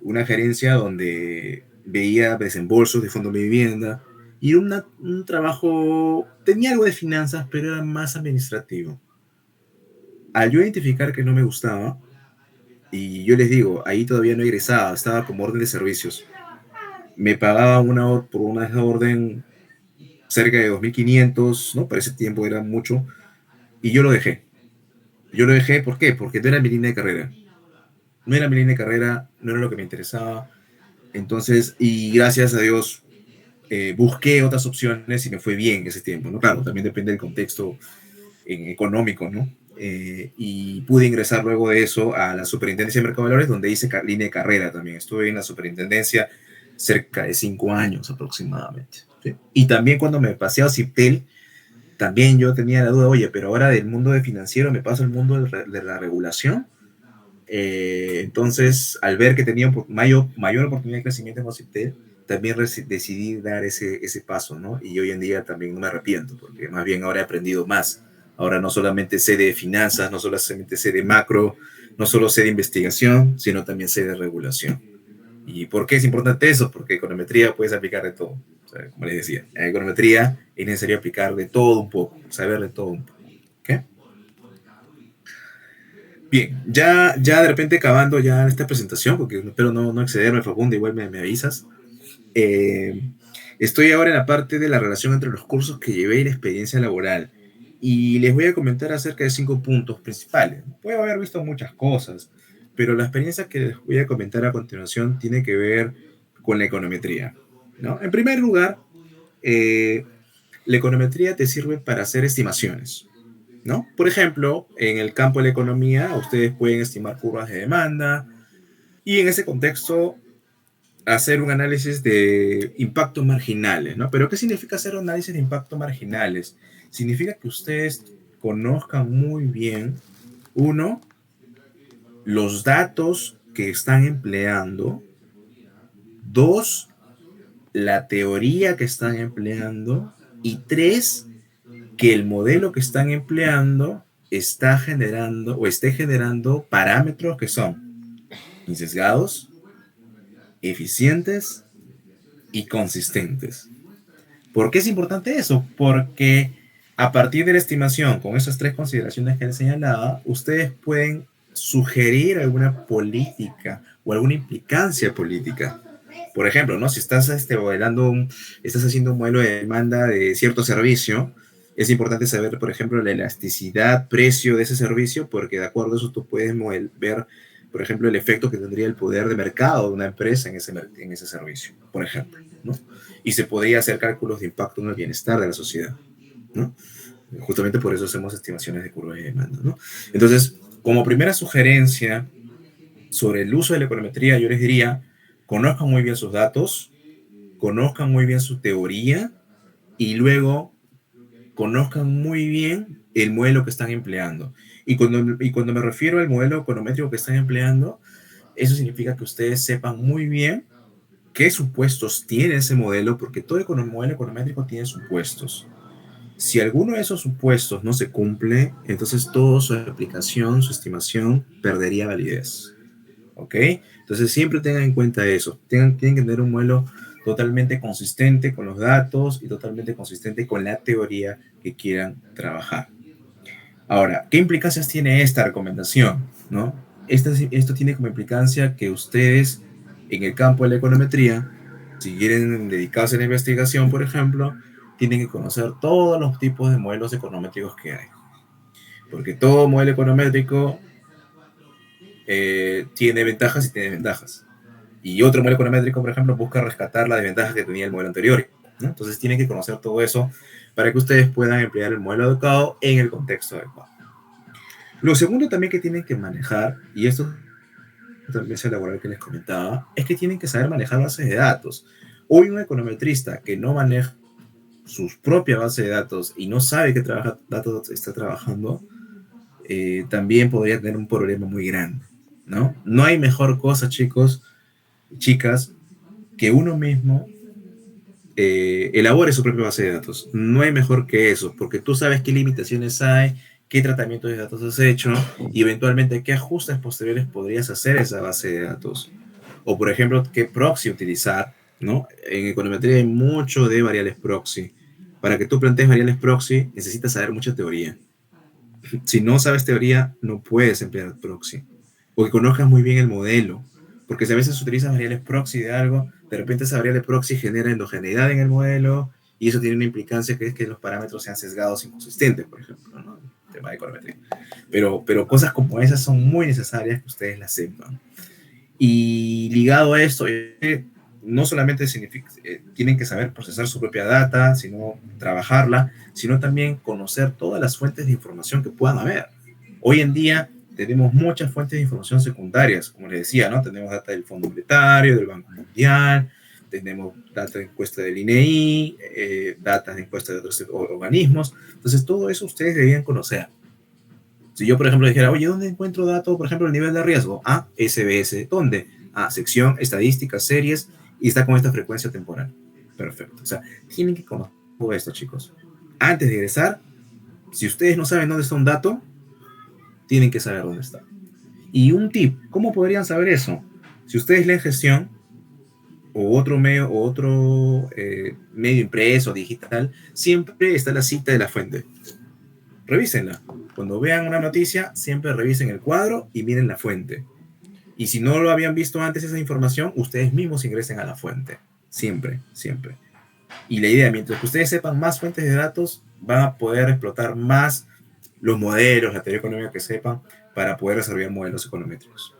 Una gerencia donde veía desembolsos de fondo de vivienda y un trabajo, tenía algo de finanzas, pero era más administrativo. Al yo identificar que no me gustaba, y yo les digo, ahí todavía no egresaba, estaba como orden de servicios. Me pagaban por una orden cerca de 2.500, ¿no? Para ese tiempo era mucho, y yo lo dejé. Yo lo dejé, ¿por qué? Porque no era mi línea de carrera. No era mi línea de carrera, no era lo que me interesaba. Entonces, y gracias a Dios, busqué otras opciones y me fue bien ese tiempo, ¿no? Claro, también depende del contexto económico, ¿no? Y pude ingresar luego de eso a la Superintendencia de Mercado de Valores, donde hice línea de carrera también. Estuve en la Superintendencia cerca de 5 años aproximadamente. ¿Sí? Y también cuando me pasé a Ciptel, también yo tenía la duda, oye, pero ahora del mundo de financiero me paso al mundo de la regulación. Entonces, al ver que tenía mayor oportunidad de crecimiento enOcitel, también decidí dar ese paso, ¿no? Y hoy en día también no me arrepiento, porque más bien ahora he aprendido más. Ahora no solamente sé de finanzas, no solamente sé de macro, no solo sé de investigación, sino también sé de regulación. ¿Y por qué es importante eso? Porque econometría puedes aplicar de todo. O sea, como les decía, en econometría es necesario aplicar de todo un poco, saber de todo un poco. ¿Okay? Bien, ya de repente acabando ya esta presentación, porque espero no excederme, Facundo, igual me avisas. Eh, Estoy ahora en la parte de la relación entre los cursos que llevé y la experiencia laboral. Y les voy a comentar acerca de 5 puntos principales. Puedo haber visto muchas cosas, pero la experiencia que les voy a comentar a continuación tiene que ver con la econometría, ¿no? En primer lugar, eh, la econometría te sirve para hacer estimaciones, ¿no? Por ejemplo, en el campo de la economía, ustedes pueden estimar curvas de demanda y en ese contexto hacer un análisis de impactos marginales, ¿no? Pero ¿qué significa hacer un análisis de impactos marginales? Significa que ustedes conozcan muy bien, uno, los datos que están empleando, dos, la teoría que están empleando y tres, que el modelo que están empleando está generando o esté generando parámetros que son insesgados, eficientes y consistentes. ¿Por qué es importante eso? Porque a partir de la estimación, con esas 3 consideraciones que les señalaba, ustedes pueden sugerir alguna política o alguna implicancia política. Por ejemplo, ¿no? Si estás, estás haciendo un modelo de demanda de cierto servicio, es importante saber, por ejemplo, la elasticidad, precio de ese servicio, porque de acuerdo a eso tú puedes ver, por ejemplo, el efecto que tendría el poder de mercado de una empresa en ese servicio, por ejemplo, ¿no? Y se podría hacer cálculos de impacto en el bienestar de la sociedad, ¿no? Justamente por eso hacemos estimaciones de curvas de demanda, ¿no? Entonces, como primera sugerencia sobre el uso de la econometría, yo les diría, conozcan muy bien sus datos, conozcan muy bien su teoría y luego conozcan muy bien el modelo que están empleando. Y cuando me refiero al modelo econométrico que están empleando, eso significa que ustedes sepan muy bien qué supuestos tiene ese modelo, porque todo modelo econométrico tiene supuestos. Si alguno de esos supuestos no se cumple, entonces toda su aplicación, su estimación, perdería validez. ¿Ok? Entonces siempre tengan en cuenta eso. Tienen que tener un modelo totalmente consistente con los datos y totalmente consistente con la teoría que quieran trabajar. Ahora, ¿qué implicancias tiene esta recomendación? ¿No? Esto tiene como implicancia que ustedes, en el campo de la econometría, si quieren dedicarse a la investigación, por ejemplo, tienen que conocer todos los tipos de modelos econométricos que hay. Porque todo modelo econométrico tiene ventajas y tiene desventajas. Y otro modelo econométrico, por ejemplo, busca rescatar la desventaja que tenía el modelo anterior, ¿no? Entonces tienen que conocer todo eso para que ustedes puedan emplear el modelo adecuado en el contexto adecuado. Lo segundo también que tienen que manejar, y esto también es el laboral que les comentaba, es que tienen que saber manejar bases de datos. Hoy un econometrista que no maneja sus propias bases de datos y no sabe qué datos está trabajando, también podría tener un problema muy grande, ¿no? No hay mejor cosa, chicos, chicas, que uno mismo elabore su propia base de datos. No hay mejor que eso, porque tú sabes qué limitaciones hay, qué tratamiento de datos has hecho y eventualmente qué ajustes posteriores podrías hacer a esa base de datos. O, por ejemplo, qué proxy utilizar, ¿no? En econometría hay mucho de variables proxy. Para que tú plantees variables proxy, necesitas saber mucha teoría. Si no sabes teoría, no puedes emplear proxy. O que conozcas muy bien el modelo. Porque si a veces utilizas variables proxy de algo, de repente esa variable proxy genera endogeneidad en el modelo y eso tiene una implicancia que es que los parámetros sean sesgados e inconsistentes, por ejemplo, ¿no? El tema de econometría. Pero cosas como esas son muy necesarias que ustedes las sepan. Y ligado a esto, no solamente tienen que saber procesar su propia data, sino trabajarla, sino también conocer todas las fuentes de información que puedan haber. Hoy en día tenemos muchas fuentes de información secundarias, como les decía, ¿no? Tenemos data del Fondo Monetario, del Banco Mundial, tenemos data de encuesta del INEI, data de encuesta de otros organismos. Entonces, todo eso ustedes deberían conocer. Si yo, por ejemplo, dijera, oye, ¿dónde encuentro datos, por ejemplo, el nivel de riesgo? Ah, SBS. ¿Dónde? Ah, sección, estadísticas, series, y está con esta frecuencia temporal. Perfecto. O sea, tienen que conocer todo esto, chicos. Antes de ingresar, si ustedes no saben dónde está un dato, tienen que saber dónde está. Y un tip, ¿cómo podrían saber eso? Si ustedes leen gestión o otro medio impreso, digital, siempre está la cita de la fuente. Revísenla. Cuando vean una noticia, siempre revisen el cuadro y miren la fuente. Y si no lo habían visto antes esa información, ustedes mismos ingresen a la fuente. Siempre, siempre. Y la idea, mientras que ustedes sepan más fuentes de datos, van a poder explotar más los modelos, la teoría económica que sepan, para poder desarrollar modelos econométricos.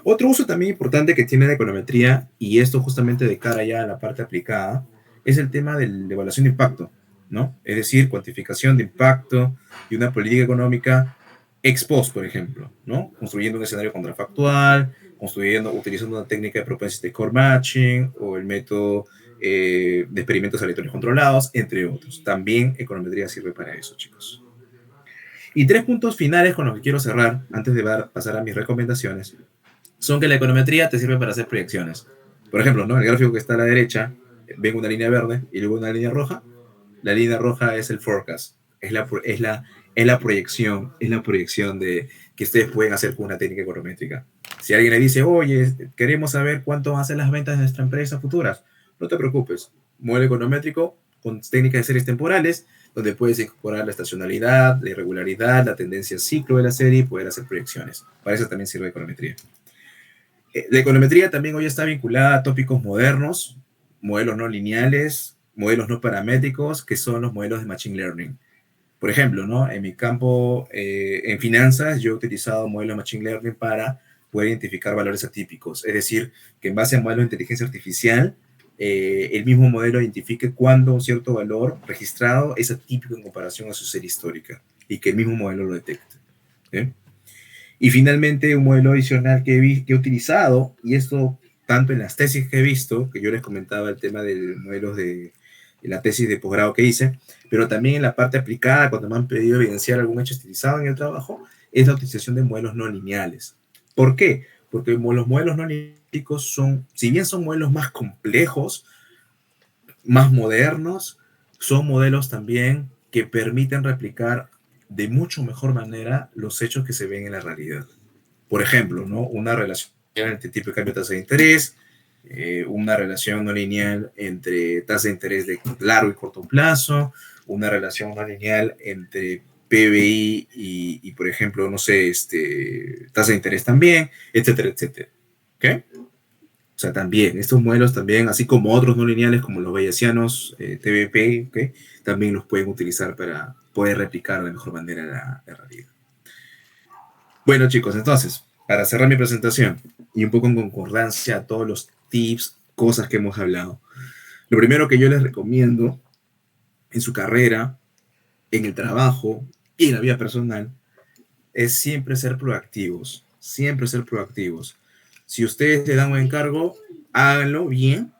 Otro uso también importante que tiene la econometría, y esto justamente de cara ya a la parte aplicada, es el tema de la evaluación de impacto, ¿no? Es decir, cuantificación de impacto y una política económica ex post, por ejemplo, ¿no? Construyendo un escenario contrafactual, utilizando una técnica de propensity score matching o el método de experimentos aleatorios controlados, entre otros. También econometría sirve para eso, chicos. Y tres puntos finales con los que quiero cerrar, antes de pasar a mis recomendaciones, son que la econometría te sirve para hacer proyecciones. Por ejemplo, ¿no? El gráfico que está a la derecha, ven una línea verde y luego una línea roja. La línea roja es el forecast, es la proyección de que ustedes pueden hacer con una técnica econométrica. Si alguien le dice, oye, queremos saber cuánto van a ser las ventas de nuestra empresa futuras, no te preocupes. Modelo econométrico con técnicas de series temporales, donde puedes incorporar la estacionalidad, la irregularidad, la tendencia ciclo de la serie y poder hacer proyecciones. Para eso también sirve la econometría. La econometría también hoy está vinculada a tópicos modernos, modelos no lineales, modelos no paramétricos, que son los modelos de Machine Learning. Por ejemplo, ¿no? En mi campo, en finanzas, yo he utilizado modelos de Machine Learning para poder identificar valores atípicos. Es decir, que en base a modelos de inteligencia artificial, el mismo modelo identifique cuándo un cierto valor registrado es atípico en comparación a su serie histórica y que el mismo modelo lo detecte. ¿Eh? Y finalmente, un modelo adicional que he utilizado, y esto tanto en las tesis que he visto, que yo les comentaba el tema del modelo de la tesis de posgrado que hice, pero también en la parte aplicada, cuando me han pedido evidenciar algún hecho estilizado en el trabajo, es la utilización de modelos no lineales. ¿Por qué? Porque los modelos no lineales son, si bien son modelos más complejos, más modernos, son modelos también que permiten replicar de mucho mejor manera los hechos que se ven en la realidad. Por ejemplo, ¿no? Una relación entre tipo de cambio de tasa de interés, una relación no lineal entre tasa de interés de largo y corto plazo, una relación no lineal entre PBI y por ejemplo, no sé, tasa de interés también, etcétera, etcétera. ¿Ok? O sea, también, estos modelos también, así como otros no lineales como los bayesianos, TBP, ¿okay? También los pueden utilizar para poder replicar de mejor manera la realidad. Bueno, chicos, entonces, para cerrar mi presentación y un poco en concordancia a todos los tips, cosas que hemos hablado, lo primero que yo les recomiendo en su carrera, en el trabajo y en la vida personal es siempre ser proactivos, siempre ser proactivos. Si ustedes le dan un encargo, háganlo bien,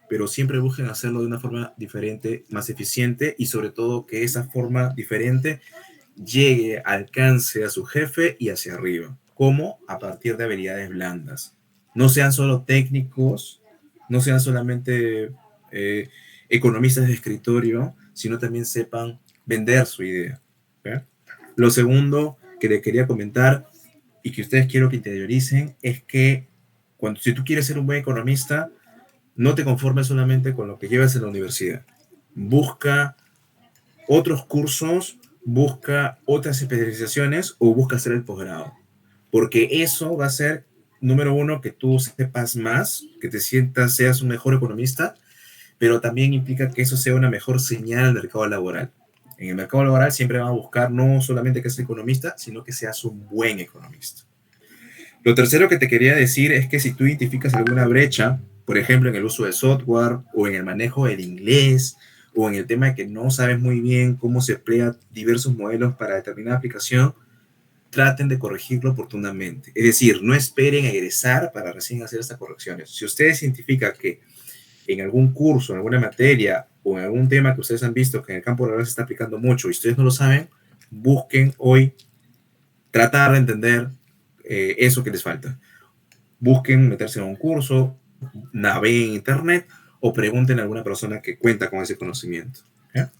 pero siempre busquen hacerlo de una forma diferente, más eficiente y sobre todo que esa forma diferente llegue, alcance a su jefe y hacia arriba. ¿Cómo? A partir de habilidades blandas. No sean solo técnicos, no sean solamente economistas de escritorio, sino también sepan vender su idea. ¿Okay? Lo segundo que les quería comentar y que ustedes quiero que interioricen es que si tú quieres ser un buen economista, no te conformes solamente con lo que llevas en la universidad. Busca otros cursos, busca otras especializaciones o busca hacer el posgrado. Porque eso va a ser, número uno, que tú sepas más, que te sientas, seas un mejor economista, pero también implica que eso sea una mejor señal al mercado laboral. En el mercado laboral siempre van a buscar no solamente que seas economista, sino que seas un buen economista. Lo tercero que te quería decir es que si tú identificas alguna brecha, por ejemplo, en el uso de software o en el manejo del inglés o en el tema de que no sabes muy bien cómo se emplean diversos modelos para determinada aplicación, traten de corregirlo oportunamente. Es decir, no esperen a egresar para recién hacer estas correcciones. Si ustedes identifican que en algún curso, en alguna materia o en algún tema que ustedes han visto que en el campo laboral se está aplicando mucho y ustedes no lo saben, busquen hoy tratar de entender eso que les falta. Busquen meterse en un curso, naveguen en internet o pregunten a alguna persona que cuenta con ese conocimiento. ¿Ya?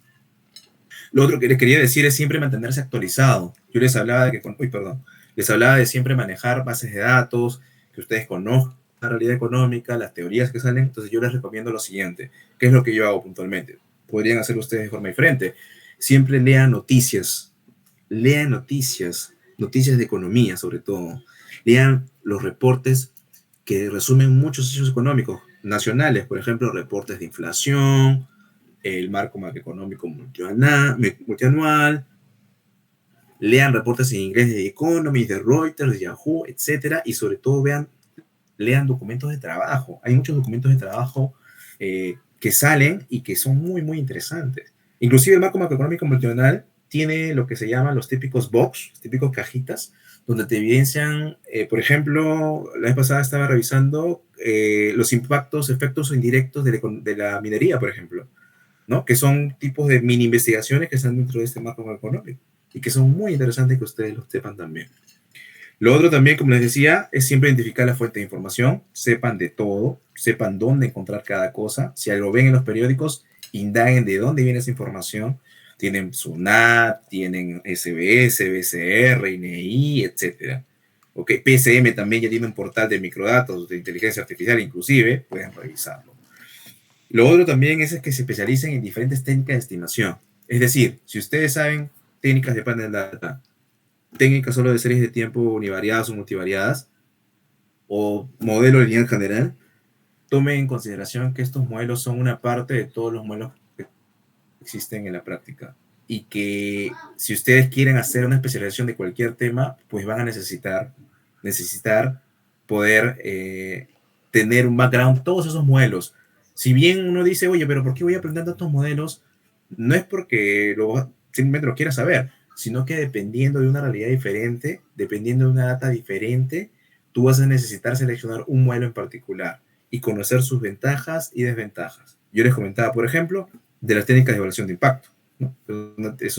Lo otro que les quería decir es siempre mantenerse actualizado. Yo les hablaba de que, uy, perdón, les hablaba de siempre manejar bases de datos, que ustedes conozcan la realidad económica, las teorías que salen. Entonces yo les recomiendo lo siguiente, que es lo que yo hago puntualmente. Podrían hacer ustedes de forma diferente. Siempre lean noticias, noticias de economía sobre todo. Lean los reportes que resumen muchos hechos económicos nacionales, por ejemplo, reportes de inflación, el marco macroeconómico multianual, lean reportes en inglés de The Economist, de Reuters, de Yahoo, etcétera, y sobre todo lean documentos de trabajo. Hay muchos documentos de trabajo que salen y que son muy, muy interesantes. Inclusive el marco macroeconómico multianual tiene lo que se llaman los típicos box, los típicos cajitas, donde te evidencian, por ejemplo, la vez pasada estaba revisando los impactos, efectos indirectos de la minería, por ejemplo, ¿no? Que son tipos de mini investigaciones que están dentro de este marco macroeconómico y que son muy interesantes que ustedes lo sepan también. Lo otro también, como les decía, es siempre identificar la fuente de información, sepan de todo, sepan dónde encontrar cada cosa. Si algo ven en los periódicos, indaguen de dónde viene esa información. Tienen SUNAT, tienen SBS, BCR, INEI, etc. Okay. PSM también ya tiene un portal de microdatos, de inteligencia artificial, inclusive, pueden revisarlo. Lo otro también es que se especialicen en diferentes técnicas de estimación. Es decir, si ustedes saben técnicas de panel data, técnicas solo de series de tiempo univariadas o multivariadas, o modelo lineal general, tomen en consideración que estos modelos son una parte de todos los modelos que existen en la práctica. Y que si ustedes quieren hacer una especialización de cualquier tema, pues van a necesitar poder tener un background, todos esos modelos. Si bien uno dice, oye, pero ¿por qué voy aprendiendo estos modelos? No es porque simplemente lo quiera saber, sino que dependiendo de una realidad diferente, dependiendo de una data diferente, tú vas a necesitar seleccionar un modelo en particular y conocer sus ventajas y desventajas. Yo les comentaba, por ejemplo, de las técnicas de evaluación de impacto, ¿no?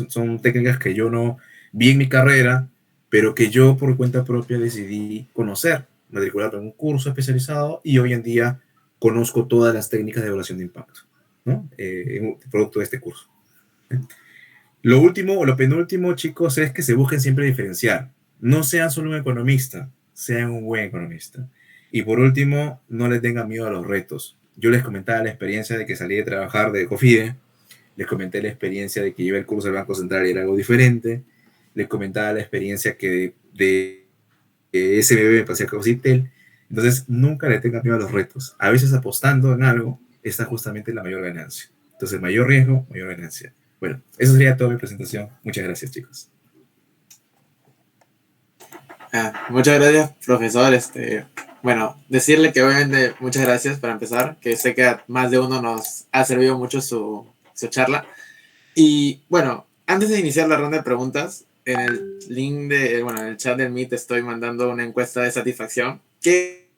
Son técnicas que yo no vi en mi carrera, pero que yo por cuenta propia decidí conocer, matricularme en un curso especializado y hoy en día conozco todas las técnicas de evaluación de impacto, ¿no? Producto de este curso. Lo último o lo penúltimo, chicos, es que se busquen siempre diferenciar. No sean solo un economista, sean un buen economista. Y por último, no les tengan miedo a los retos. Yo les comentaba la experiencia de que salí de trabajar de Cofide, les comenté la experiencia de que llevé el curso del Banco Central y era algo diferente, les comentaba la experiencia que de SBB me pasé a Cositel. Entonces, nunca le tengan miedo a los retos. A veces apostando en algo está justamente la mayor ganancia. Entonces, mayor riesgo, mayor ganancia. Bueno, eso sería toda mi presentación. Muchas gracias, chicos. Muchas gracias, profesor. Bueno, decirle que obviamente muchas gracias para empezar, que sé que a más de uno nos ha servido mucho su charla. Y bueno, antes de iniciar la ronda de preguntas, en el link en el chat del Meet estoy mandando una encuesta de satisfacción que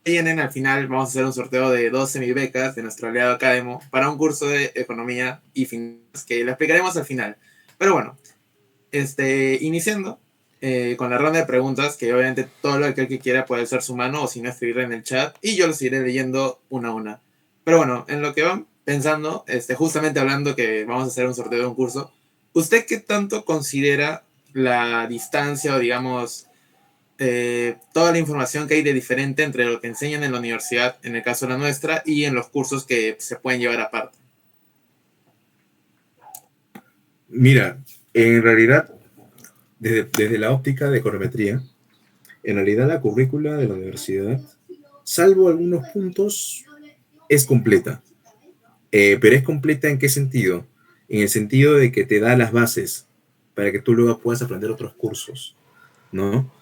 vienen al final. Vamos a hacer un sorteo de 2 semibecas de nuestro aliado Academo para un curso de economía y finanzas que lo explicaremos al final. Pero bueno, iniciando con la ronda de preguntas, que obviamente todo aquel que quiera puede alzar su mano o si no escribirla en el chat y yo los iré leyendo una a una. Pero bueno, en lo que van pensando, justamente hablando que vamos a hacer un sorteo de un curso, ¿usted qué tanto considera la distancia o digamos toda la información que hay de diferente entre lo que enseñan en la universidad, en el caso de la nuestra, y en los cursos que se pueden llevar aparte? Mira, en realidad, desde la óptica de econometría, en realidad la currícula de la universidad, salvo algunos puntos, es completa. Pero es completa ¿en qué sentido? En el sentido de que te da las bases para que tú luego puedas aprender otros cursos, ¿no?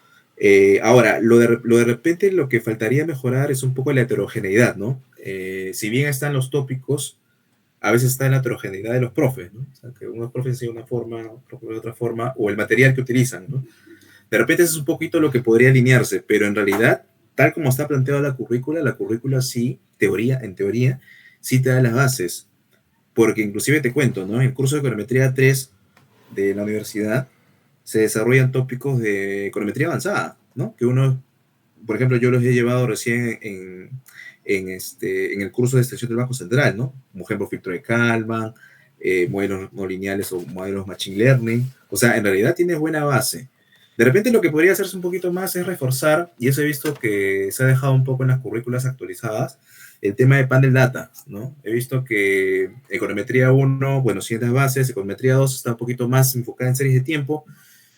Ahora, lo de repente lo que faltaría mejorar es un poco la heterogeneidad, ¿no? Si bien están los tópicos, a veces está en la heterogeneidad de los profes, ¿no? O sea, que unos profes enseñan de una forma, otros de otra forma, o el material que utilizan, ¿no? De repente eso es un poquito lo que podría alinearse, pero en realidad, tal como está planteada la currícula sí, en teoría, sí te da las bases. Porque inclusive te cuento, ¿no? En el curso de econometría 3 de la universidad, se desarrollan tópicos de econometría avanzada, ¿no? Que uno, por ejemplo, yo los he llevado recién en el curso de extensión del Banco Central, ¿no? Como ejemplo, filtro de Kalman, modelos no lineales o modelos machine learning. O sea, en realidad tienes buena base. De repente lo que podría hacerse un poquito más es reforzar, y eso he visto que se ha dejado un poco en las currículas actualizadas, el tema de panel data, ¿no? He visto que econometría 1, bueno, ciertas bases, econometría 2 está un poquito más enfocada en series de tiempo,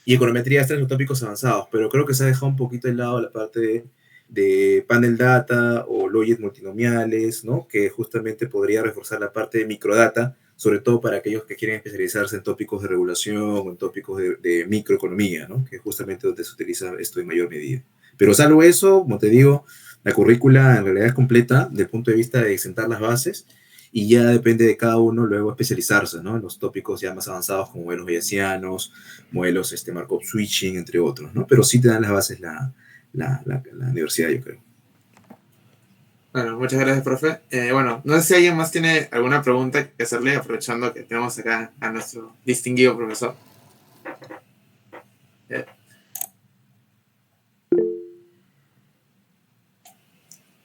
y econometría 3 los tópicos avanzados, pero creo que se ha dejado un poquito de lado la parte de panel data o logits multinomiales, ¿no? Que justamente podría reforzar la parte de microdata, sobre todo para aquellos que quieren especializarse en tópicos de regulación o en tópicos de microeconomía, ¿no? Que es justamente donde se utiliza esto en mayor medida. Pero salvo eso, como te digo, la currícula en realidad es completa desde el punto de vista de sentar las bases y ya depende de cada uno luego especializarse, ¿no? En los tópicos ya más avanzados como modelos bayesianos, modelos Markov switching, entre otros, ¿no? Pero sí te dan las bases la universidad, yo creo. Bueno, muchas gracias, profe. Bueno, no sé si alguien más tiene alguna pregunta que hacerle, aprovechando que tenemos acá a nuestro distinguido profesor.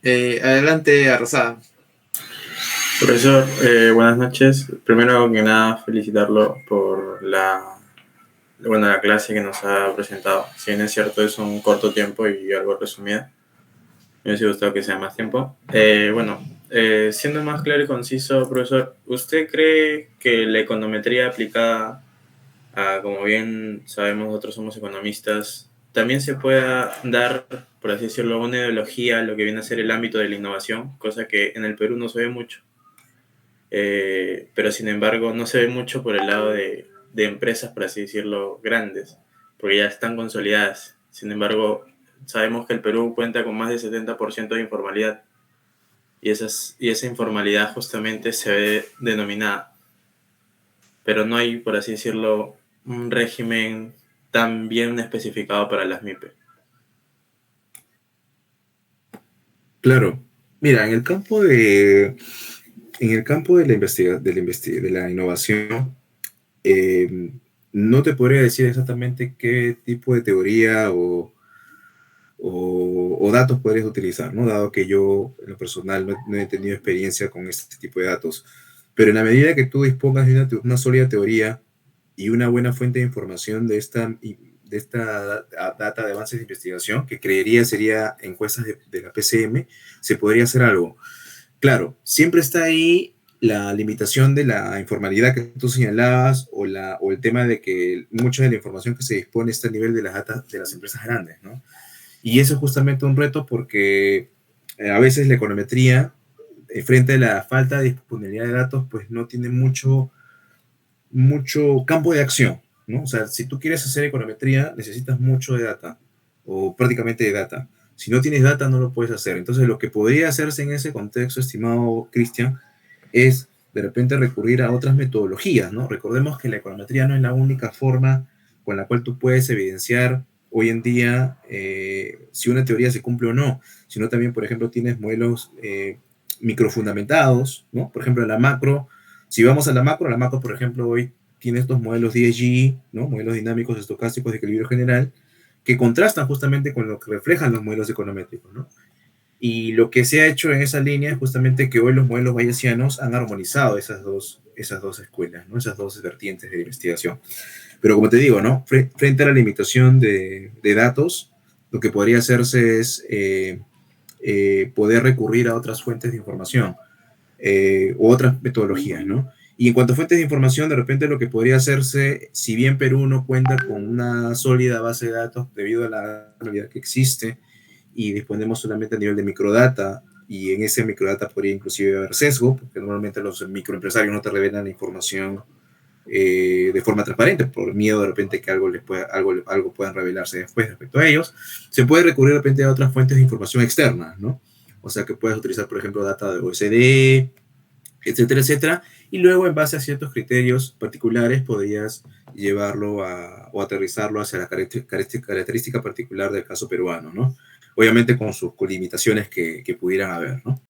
Adelante, Arrasada. Profesor, buenas noches. Primero que nada, felicitarlo por la clase que nos ha presentado. Si bien es cierto, es un corto tiempo y algo resumida. Me hubiese gustado que sea más tiempo. Siendo más claro y conciso, profesor, ¿usted cree que la econometría aplicada como bien sabemos, nosotros somos economistas, también se pueda dar, por así decirlo, una ideología a lo que viene a ser el ámbito de la innovación, cosa que en el Perú no se ve mucho? Pero sin embargo no se ve mucho por el lado de empresas, por así decirlo, grandes, porque ya están consolidadas. Sin embargo, sabemos que el Perú cuenta con más del 70% de informalidad y esa informalidad justamente se ve denominada, pero no hay, por así decirlo, un régimen tan bien especificado para las MIPE. Claro. Mira, en el campo de de la innovación, no te podría decir exactamente qué tipo de teoría o datos podrías utilizar, ¿no? Dado que yo, en lo personal, no he tenido experiencia con este tipo de datos. Pero en la medida que tú dispongas de una sólida teoría y una buena fuente de información de esta data de avances de investigación, que creería sería encuestas de la PCM, se podría hacer algo. Claro, siempre está ahí la limitación de la informalidad que tú señalabas o el tema de que mucha de la información que se dispone está a nivel de las datas de las empresas grandes, ¿no? Y eso es justamente un reto porque a veces la econometría, frente a la falta de disponibilidad de datos, pues no tiene mucho campo de acción, ¿no? O sea, si tú quieres hacer econometría, necesitas mucho de data, o prácticamente de data. Si no tienes data, no lo puedes hacer. Entonces, lo que podría hacerse en ese contexto, estimado Cristian, es de repente recurrir a otras metodologías, ¿no? Recordemos que la econometría no es la única forma con la cual tú puedes evidenciar hoy en día si una teoría se cumple o no, sino también, por ejemplo, tienes modelos microfundamentados, ¿no? Por ejemplo, la macro, si vamos a la macro, por ejemplo, hoy tiene estos modelos DSG, ¿no? Modelos dinámicos estocásticos de equilibrio general, que contrastan justamente con lo que reflejan los modelos econométricos, ¿no? Y lo que se ha hecho en esa línea es justamente que hoy los modelos bayesianos han armonizado esas dos escuelas, ¿no? Esas dos vertientes de investigación. Pero como te digo, ¿no? Frente a la limitación de datos, lo que podría hacerse es poder recurrir a otras fuentes de información u otras metodologías, ¿no? Y en cuanto a fuentes de información, de repente lo que podría hacerse, si bien Perú no cuenta con una sólida base de datos debido a la realidad que existe y disponemos solamente a nivel de microdata, y en ese microdata podría inclusive haber sesgo, porque normalmente los microempresarios no te revelan la información de forma transparente, por miedo de repente que algo puedan revelarse después respecto a ellos, se puede recurrir de repente a otras fuentes de información externas, ¿no? O sea que puedes utilizar, por ejemplo, data de OECD, etcétera, etcétera, y luego en base a ciertos criterios particulares podrías llevarlo o aterrizarlo hacia la característica particular del caso peruano, ¿no? Obviamente con sus limitaciones que pudieran haber, ¿no?